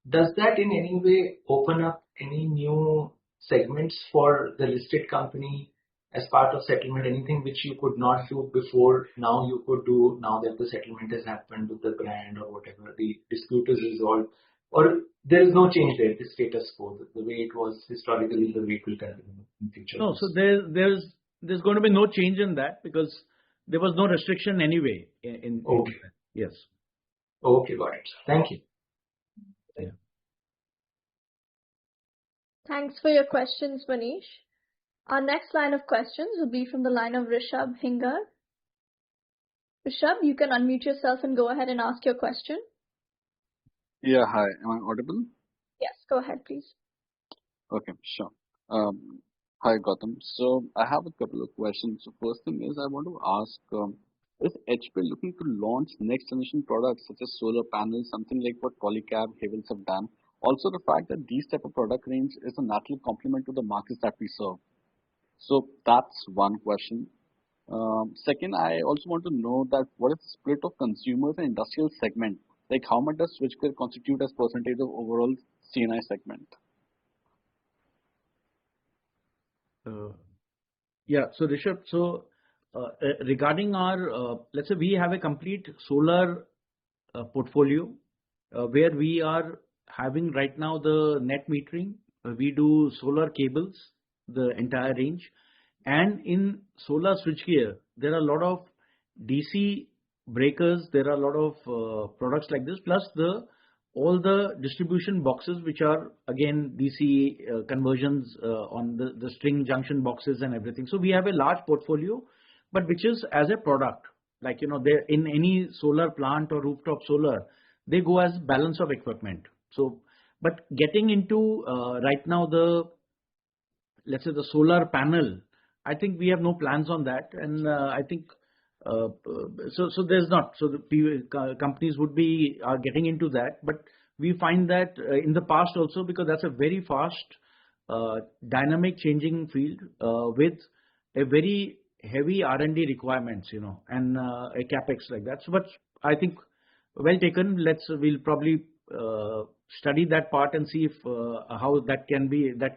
does that in any way open up any new segments for the listed company as part of settlement? Anything which you could not do before, now you could do now that the settlement has happened with the brand or whatever, the dispute is resolved, or there is no change there, the status quo, the way it was historically, the way it will continue in future? No, so there's going to be no change in that because there was no restriction anyway in Okay. Yes. Okay, got it. Thank you. Yeah. Thanks for your questions, Manish. Our next line of questions will be from the line of Rishabh Hingar. Rishabh, you can unmute yourself and go ahead and ask your question. Yeah, hi. Am I audible? Yes, go ahead, please. Okay, sure. Hi, Gautam. So I have a couple of questions. So first thing is I want to ask, is HPL looking to launch next generation products such as solar panels, something like what Polycab, Havels have done? Also the fact that these type of product range is a natural complement to the markets that we serve. So that's one question. Second, I also want to know that what is the split of consumers and industrial segment? Like how much does switchgear constitute as percentage of overall C&I segment? Yeah, so Rishabh, so regarding our, let's say we have a complete solar portfolio where we are having right now the net metering. We do solar cables, the entire range. And in solar switchgear, there are a lot of DC breakers, there are a lot of products like this, plus all the distribution boxes, which are again DC conversions on the string junction boxes and everything. So we have a large portfolio, but which is as a product, like, there in any solar plant or rooftop solar, they go as balance of equipment. So, but getting into right now let's say the solar panel, I think we have no plans on that, and I think so there's not. So the companies are getting into that, but we find that in the past also, because that's a very fast, dynamic changing field with a very heavy R&D requirements, and a capex like that. So, but I think well taken. We'll probably study that part and see if how that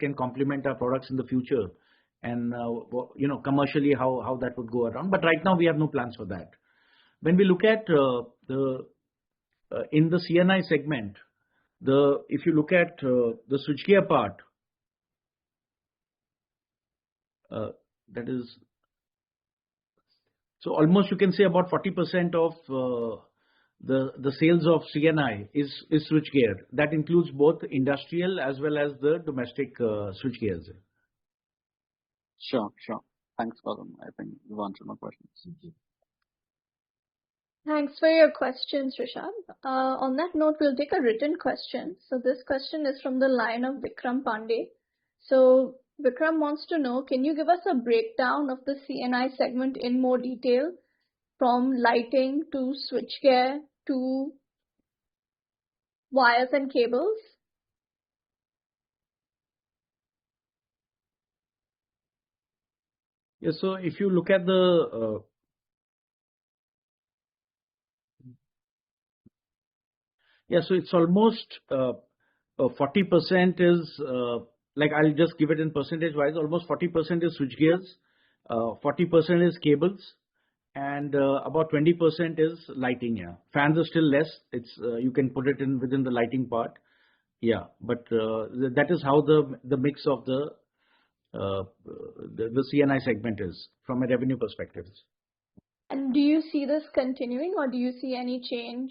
can complement our products in the future. And commercially how that would go around, but right now we have no plans for that. When we look at in the C&I segment, if you look at the switchgear part, that is, so almost you can say about 40% of the sales of C&I is switchgear. That includes both industrial as well as the domestic switchgears. Sure. Thanks, Gautam. I think you've answered my questions. Thank you. Thanks for your questions, Rishabh. On that note, we'll take a written question. So this question is from the line of Vikram Pandey. So Vikram wants to know, can you give us a breakdown of the C&I segment in more detail, from lighting to switchgear to wires and cables? Yeah, so if you look at Yeah, so it's almost 40% is, like I'll just give it in percentage wise, almost 40% is switchgears, 40% is cables, and about 20% is lighting. Yeah, fans are still less. It's you can put it in within the lighting part. Yeah, but that is how the mix of the CNI segment is from a revenue perspective. And do you see this continuing, or do you see any change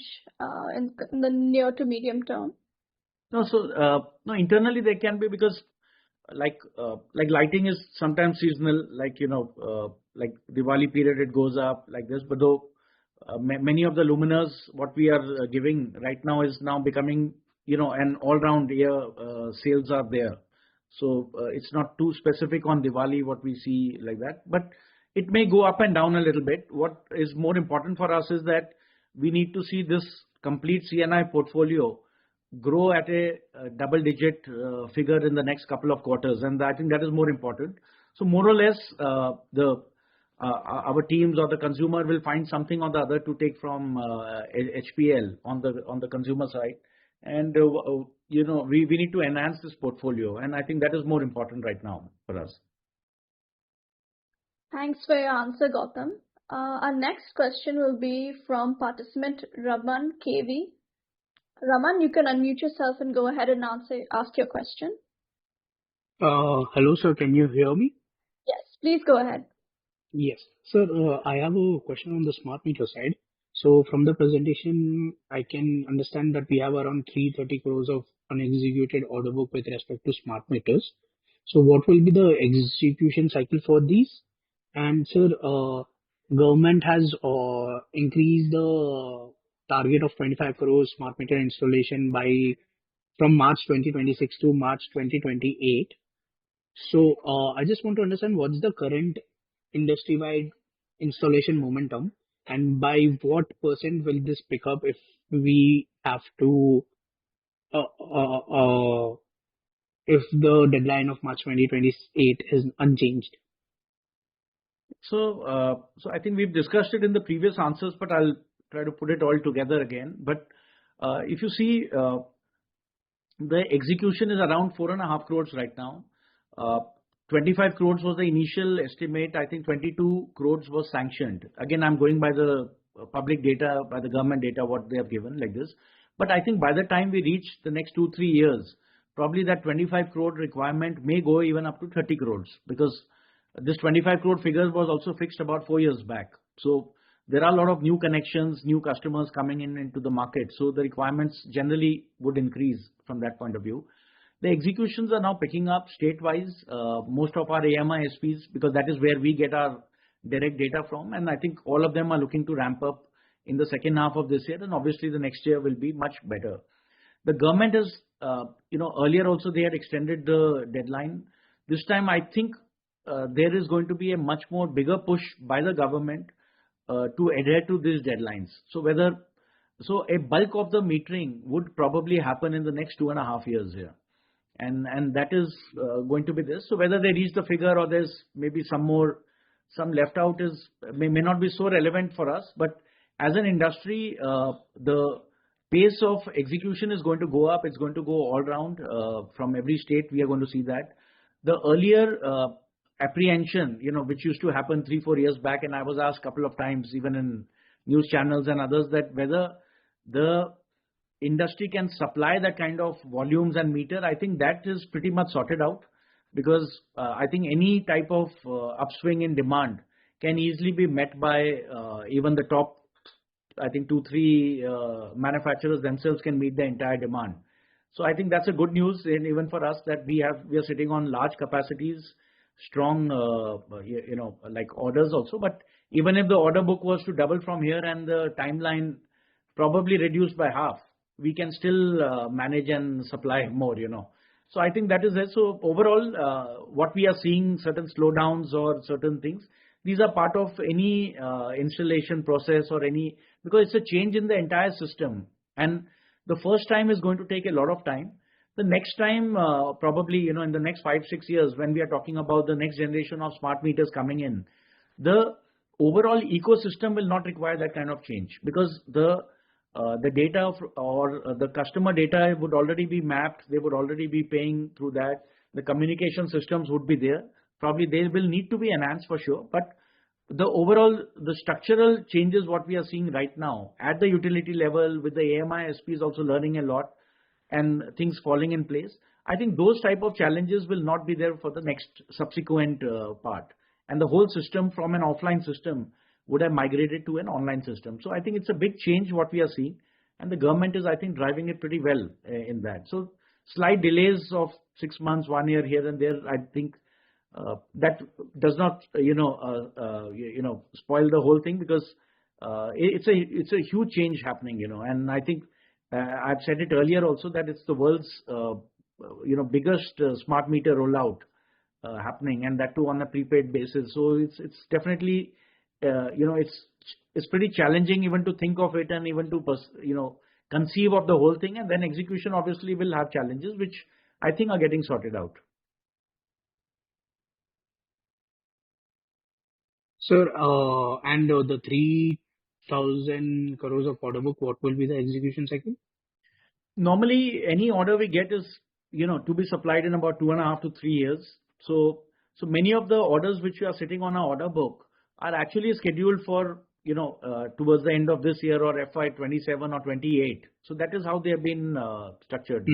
in the near to medium term? No, so no, internally there can be, because like lighting is sometimes seasonal, like like Diwali period it goes up like this. But though many of the luminaires what we are giving right now is now becoming an all round year sales are there. So it's not too specific on Diwali what we see like that, but it may go up and down a little bit. What is more important for us is that we need to see this complete CNI portfolio grow at a double-digit figure in the next couple of quarters, and I think that is more important. So more or less, our teams or the consumer will find something or the other to take from HPL on the consumer side, and we need to enhance this portfolio, and I think that is more important right now for us. Thanks for your answer, Gautam. Our next question will be from participant Raman KV. Raman, you can unmute yourself and go ahead and ask your question. Hello, sir. Can you hear me? Yes, please go ahead. Yes. Sir, I have a question on the smart meter side. So from the presentation, I can understand that we have around 330 crores of unexecuted order book with respect to smart meters. So what will be the execution cycle for these? And sir, government has increased the target of 25 crores smart meter installation from March 2026 to March 2028. So I just want to understand what's the current industry-wide installation momentum, and by what percent will this pick up if we have to if the deadline of March 2028 is unchanged? So I think we've discussed it in the previous answers, but I'll try to put it all together again. But if you see, the execution is around 4.5 crores right now. 25 crores was the initial estimate. I think 22 crores was sanctioned. Again, I'm going by the public data, by the government data, what they have given like this. But I think by the time we reach the next 2-3 years, probably that 25 crore requirement may go even up to 30 crores, because this 25 crore figure was also fixed about 4 years back. So there are a lot of new connections, new customers coming into the market. So the requirements generally would increase from that point of view. The executions are now picking up state-wise. Most of our AMI SPs, because that is where we get our direct data from, and I think all of them are looking to ramp up in the second half of this year, and obviously the next year will be much better. The government has, earlier also they had extended the deadline. This time I think there is going to be a much more bigger push by the government to adhere to these deadlines. So a bulk of the metering would probably happen in the next 2.5 years here. And that is going to be this. So whether they reach the figure or there's maybe some left out may not be so relevant for us. But as an industry, the pace of execution is going to go up. It's going to go all round from every state. We are going to see that. The earlier apprehension, which used to happen 3-4 years back, and I was asked a couple of times, even in news channels and others, that whether the industry can supply that kind of volumes and meter. I think that is pretty much sorted out, because I think any type of upswing in demand can easily be met by even the top, I think 2-3 manufacturers themselves can meet the entire demand. So I think that's a good news, and even for us, that we are sitting on large capacities, strong like orders also. But even if the order book was to double from here and the timeline probably reduced by half, we can still manage and supply more, So I think that is it. So overall, what we are seeing, certain slowdowns or certain things, these are part of any installation process or because it's a change in the entire system. And the first time is going to take a lot of time. The next time, probably, in the next 5-6 years, when we are talking about the next generation of smart meters coming in, the overall ecosystem will not require that kind of change, because the the data or the customer data would already be mapped. They would already be paying through that. The communication systems would be there. Probably they will need to be enhanced for sure. But the structural changes what we are seeing right now at the utility level with the AMI SPs also learning a lot and things falling in place. I think those type of challenges will not be there for the next subsequent part. And the whole system from an offline system would have migrated to an online system. So I think it's a big change what we are seeing, and the government is, I think, driving it pretty well in that. So slight delays of 6 months, 1 year here and there, I think that does not, spoil the whole thing, because it's a huge change happening, and I think I've said it earlier also that it's the world's, biggest smart meter rollout happening, and that too on a prepaid basis. So it's definitely, it's pretty challenging even to think of it and even to, conceive of the whole thing, and then execution obviously will have challenges, which I think are getting sorted out. Sir, and the 3,000 crores of order book, what will be the execution cycle? Normally, any order we get is, to be supplied in about 2.5 to 3 years. So many of the orders which are sitting on our order book are actually scheduled for, towards the end of this year or FY27 or 28. So that is how they have been structured.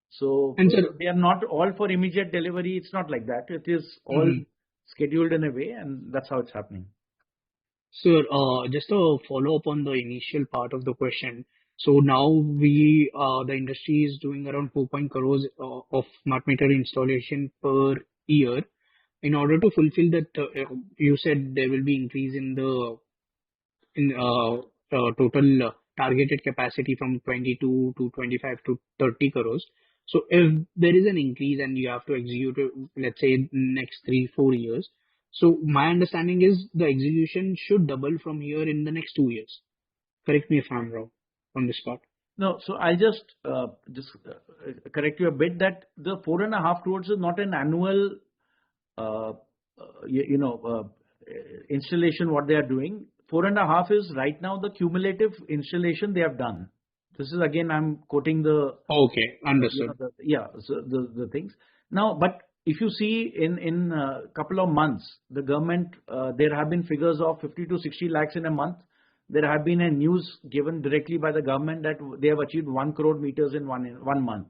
So And sir, they are not all for immediate delivery. It's not like that. It is all scheduled in a way, and that's how it's happening. sir, just a follow up on the initial part of the question. So now the industry is doing around 4 crores of smart meter installation per year. In order to fulfill that, you said there will be increase in the total targeted capacity from 22 to 25 to 30 crores. So if there is an increase and you have to execute it, let's say next 3-4 years, so my understanding is the execution should double from here in the next 2 years. Correct me if I'm wrong on this part. No, so I'll just correct you a bit that the 4.5 crores is not an annual, installation what they are doing. 4.5 is right now the cumulative installation they have done. This is again, I'm quoting the. Okay, understood. So the things. Now, but if you see in a couple of months, the government, there have been figures of 50 to 60 lakhs in a month. There have been a news given directly by the government that they have achieved 1 crore meters in one month.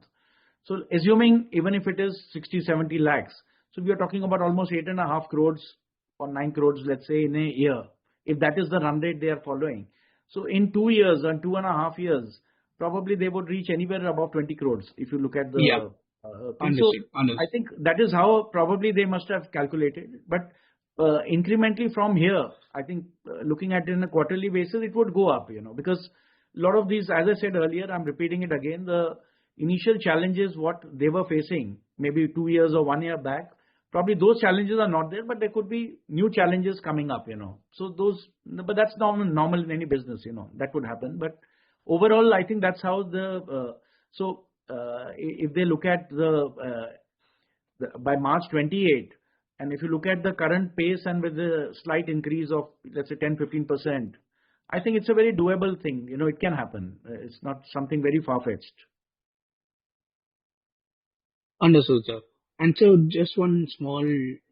So assuming even if it is 60-70 lakhs, so we are talking about almost 8.5 crores or 9 crores, let's say, in a year, if that is the run rate they are following. So in 2 years and 2.5 years, probably they would reach anywhere above 20 crores if you look at the. Understood. I think that is how probably they must have calculated. But incrementally from here, I think looking at it in a quarterly basis, it would go up, because a lot of these, as I said earlier, I'm repeating it again, the initial challenges what they were facing maybe 2 years or 1 year back, probably those challenges are not there, but there could be new challenges coming up, So but that's normal in any business, that would happen. But overall, I think that's how if they look at by March 28, and if you look at the current pace and with the slight increase of, let's say, 10-15%, I think it's a very doable thing. It can happen. It's not something very far-fetched. Understood, sir. And so just one small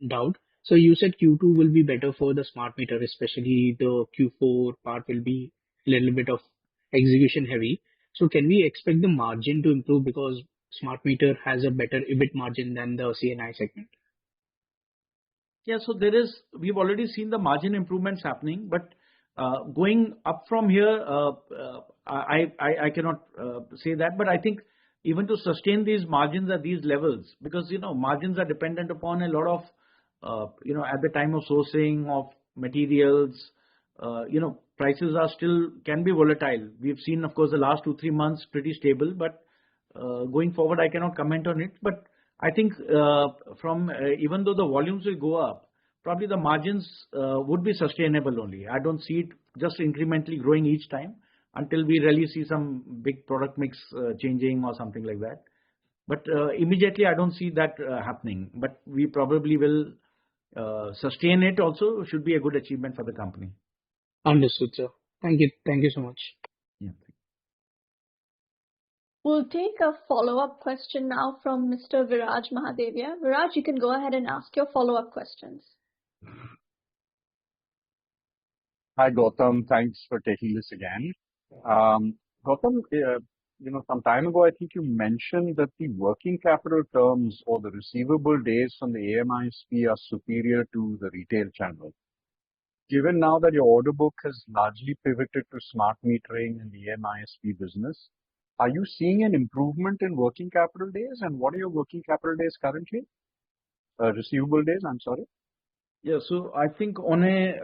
doubt. So you said Q2 will be better for the smart meter, especially the Q4 part will be a little bit of execution heavy. So can we expect the margin to improve because smart meter has a better EBIT margin than the CNI segment? Yeah, so we've already seen the margin improvements happening, but going up from here, I cannot say that, but I think even to sustain these margins at these levels, because, margins are dependent upon a lot of, at the time of sourcing of materials, prices are can be volatile. We've seen, of course, the last 2-3 months pretty stable, but going forward, I cannot comment on it. But I think even though the volumes will go up, probably the margins would be sustainable only. I don't see it just incrementally growing each time until we really see some big product mix changing or something like that. But immediately, I don't see that happening. But we probably will sustain it also. Should be a good achievement for the company. Understood, sir. Thank you. Thank you so much. Yeah. We'll take a follow-up question now from Mr. Viraj Mahadevia. Viraj, you can go ahead and ask your follow-up questions. Hi, Gautam. Thanks for taking this again. Gautam, some time ago, I think you mentioned that the working capital terms or the receivable days from the AMISP are superior to the retail channel. Given now that your order book has largely pivoted to smart metering and the AMISP business, are you seeing an improvement in working capital days? And what are your working capital days currently? Receivable days, I'm sorry. Yeah, so I think on a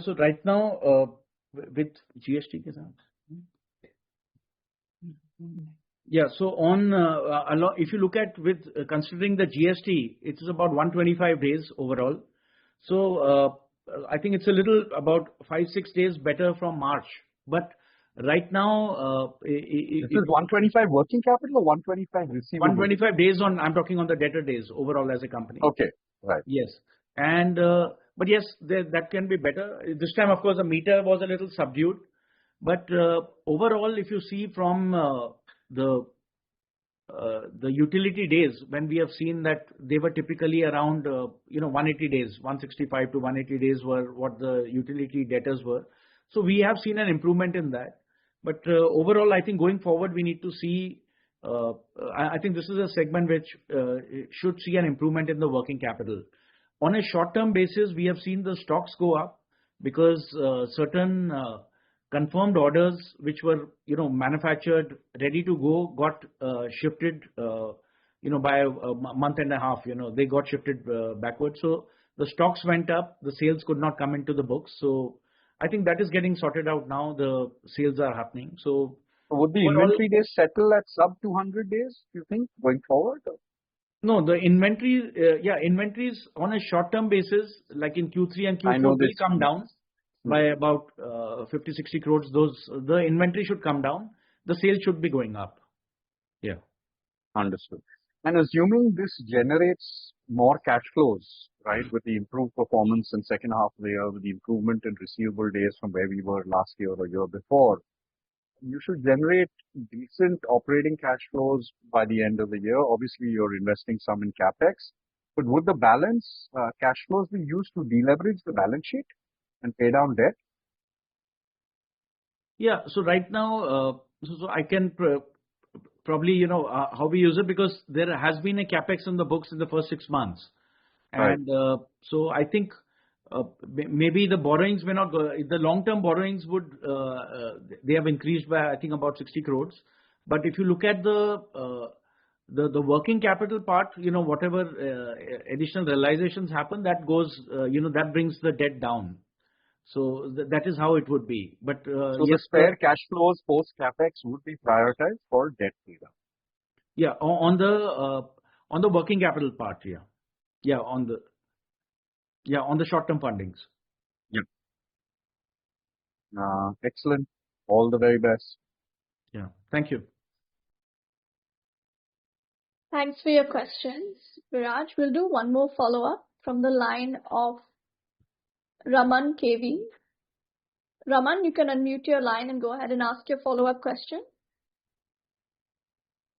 so right now with GST, yeah, so on if you look at with considering the GST, it is about 125 days overall. So I think it's a little about 5-6 days better from March. But right now, this is 125 working capital or 125 receivable? 125 days on. I'm talking on the debtor days overall as a company. Okay, right. Yes, and but yes, that can be better. This time, of course, the meter was a little subdued. But overall, if you see from the utility days, when we have seen that they were typically around 180 days, 165 to 180 days were what the utility debtors were. So we have seen an improvement in that. But overall, I think going forward, we need to see. I think this is a segment which should see an improvement in the working capital. On a short-term basis, we have seen the stocks go up because certain confirmed orders which were manufactured ready to go got shifted by a month and a half. They got shifted backwards. So the stocks went up, the sales could not come into the books. So I think that is getting sorted out now. The sales are happening. So would the inventory days settle at sub 200 days, you think, going forward? No, the inventory, inventories on a short-term basis, like in Q3 and Q4, will come down by about 50-60 crores. The inventory should come down. The sales should be going up. Yeah. Understood. And assuming this generates more cash flows, right, with the improved performance in second half of the year, with the improvement in receivable days from where we were last year or year before, you should generate decent operating cash flows by the end of the year. Obviously, you're investing some in CapEx, but would the balance cash flows be used to deleverage the balance sheet and pay down debt? Yeah. So right now, so I can probably, how we use it, because there has been a CapEx in the books in the first 6 months. And so I think maybe the borrowings may not go, the long-term borrowings would, they have increased by, I think, about 60 crores. But if you look at the working capital part, whatever additional realizations happen, that goes, that brings the debt down. So that is how it would be. But so yes, the spare cash flows post CapEx would be prioritized for debt paydown. Yeah, on the working capital part, yeah, on the short-term fundings. Yep. Excellent. All the very best. Yeah. Thank you. Thanks for your questions, Viraj. We'll do one more follow-up from the line of Raman KV. Raman, you can unmute your line and go ahead and ask your follow-up question.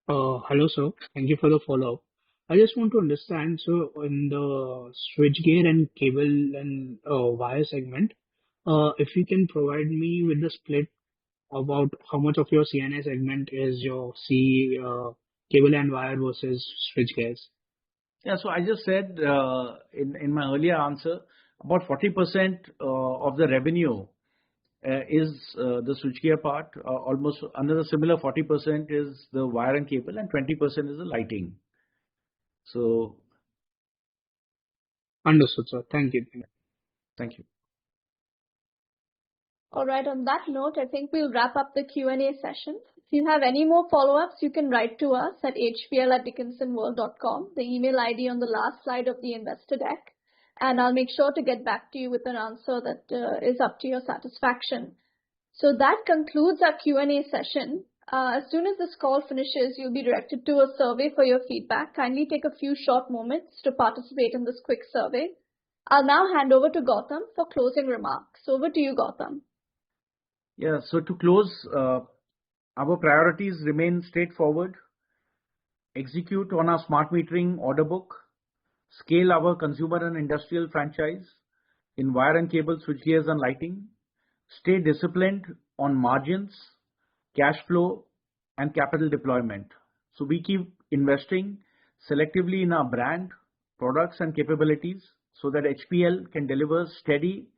Hello, sir. Thank you for the follow-up. I just want to understand, so in the switchgear and cable and wire segment, if you can provide me with the split about how much of your C&I segment is your cable and wire versus switchgears. Yeah, so I just said in my earlier answer, about 40% of the revenue is the switchgear part. Almost another similar 40% is the wire and cable, and 20% is the lighting. So, understood, sir. Thank you. Thank you. All right. On that note, I think we'll wrap up the Q&A session. If you have any more follow-ups, you can write to us at hpl@dickinsonworld.com, the email ID on the last slide of the investor deck. And I'll make sure to get back to you with an answer that is up to your satisfaction. So that concludes our Q&A session. As soon as this call finishes, you'll be directed to a survey for your feedback. Kindly take a few short moments to participate in this quick survey. I'll now hand over to Gautam for closing remarks. Over to you, Gautam. Yeah, so to close, our priorities remain straightforward: execute on our smart metering order book, scale our consumer and industrial franchise in wire and cable, switchgears and lighting, stay disciplined on margins, cash flow, and capital deployment. So we keep investing selectively in our brand, products, and capabilities so that HPL can deliver steady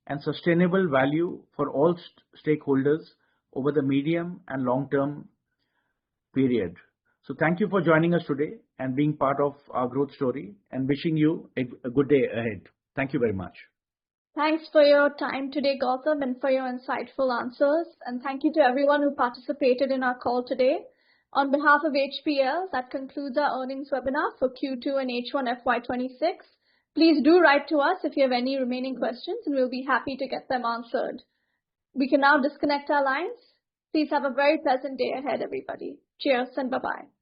and sustainable value for all stakeholders over the medium and long-term period. So thank you for joining us today and being part of our growth story, and wishing you a good day ahead. Thank you very much. Thanks for your time today, Gautam, and for your insightful answers. And thank you to everyone who participated in our call today. On behalf of HPL, that concludes our earnings webinar for Q2 and H1 FY26. Please do write to us if you have any remaining questions, and we'll be happy to get them answered. We can now disconnect our lines. Please have a very pleasant day ahead, everybody. Cheers and bye-bye.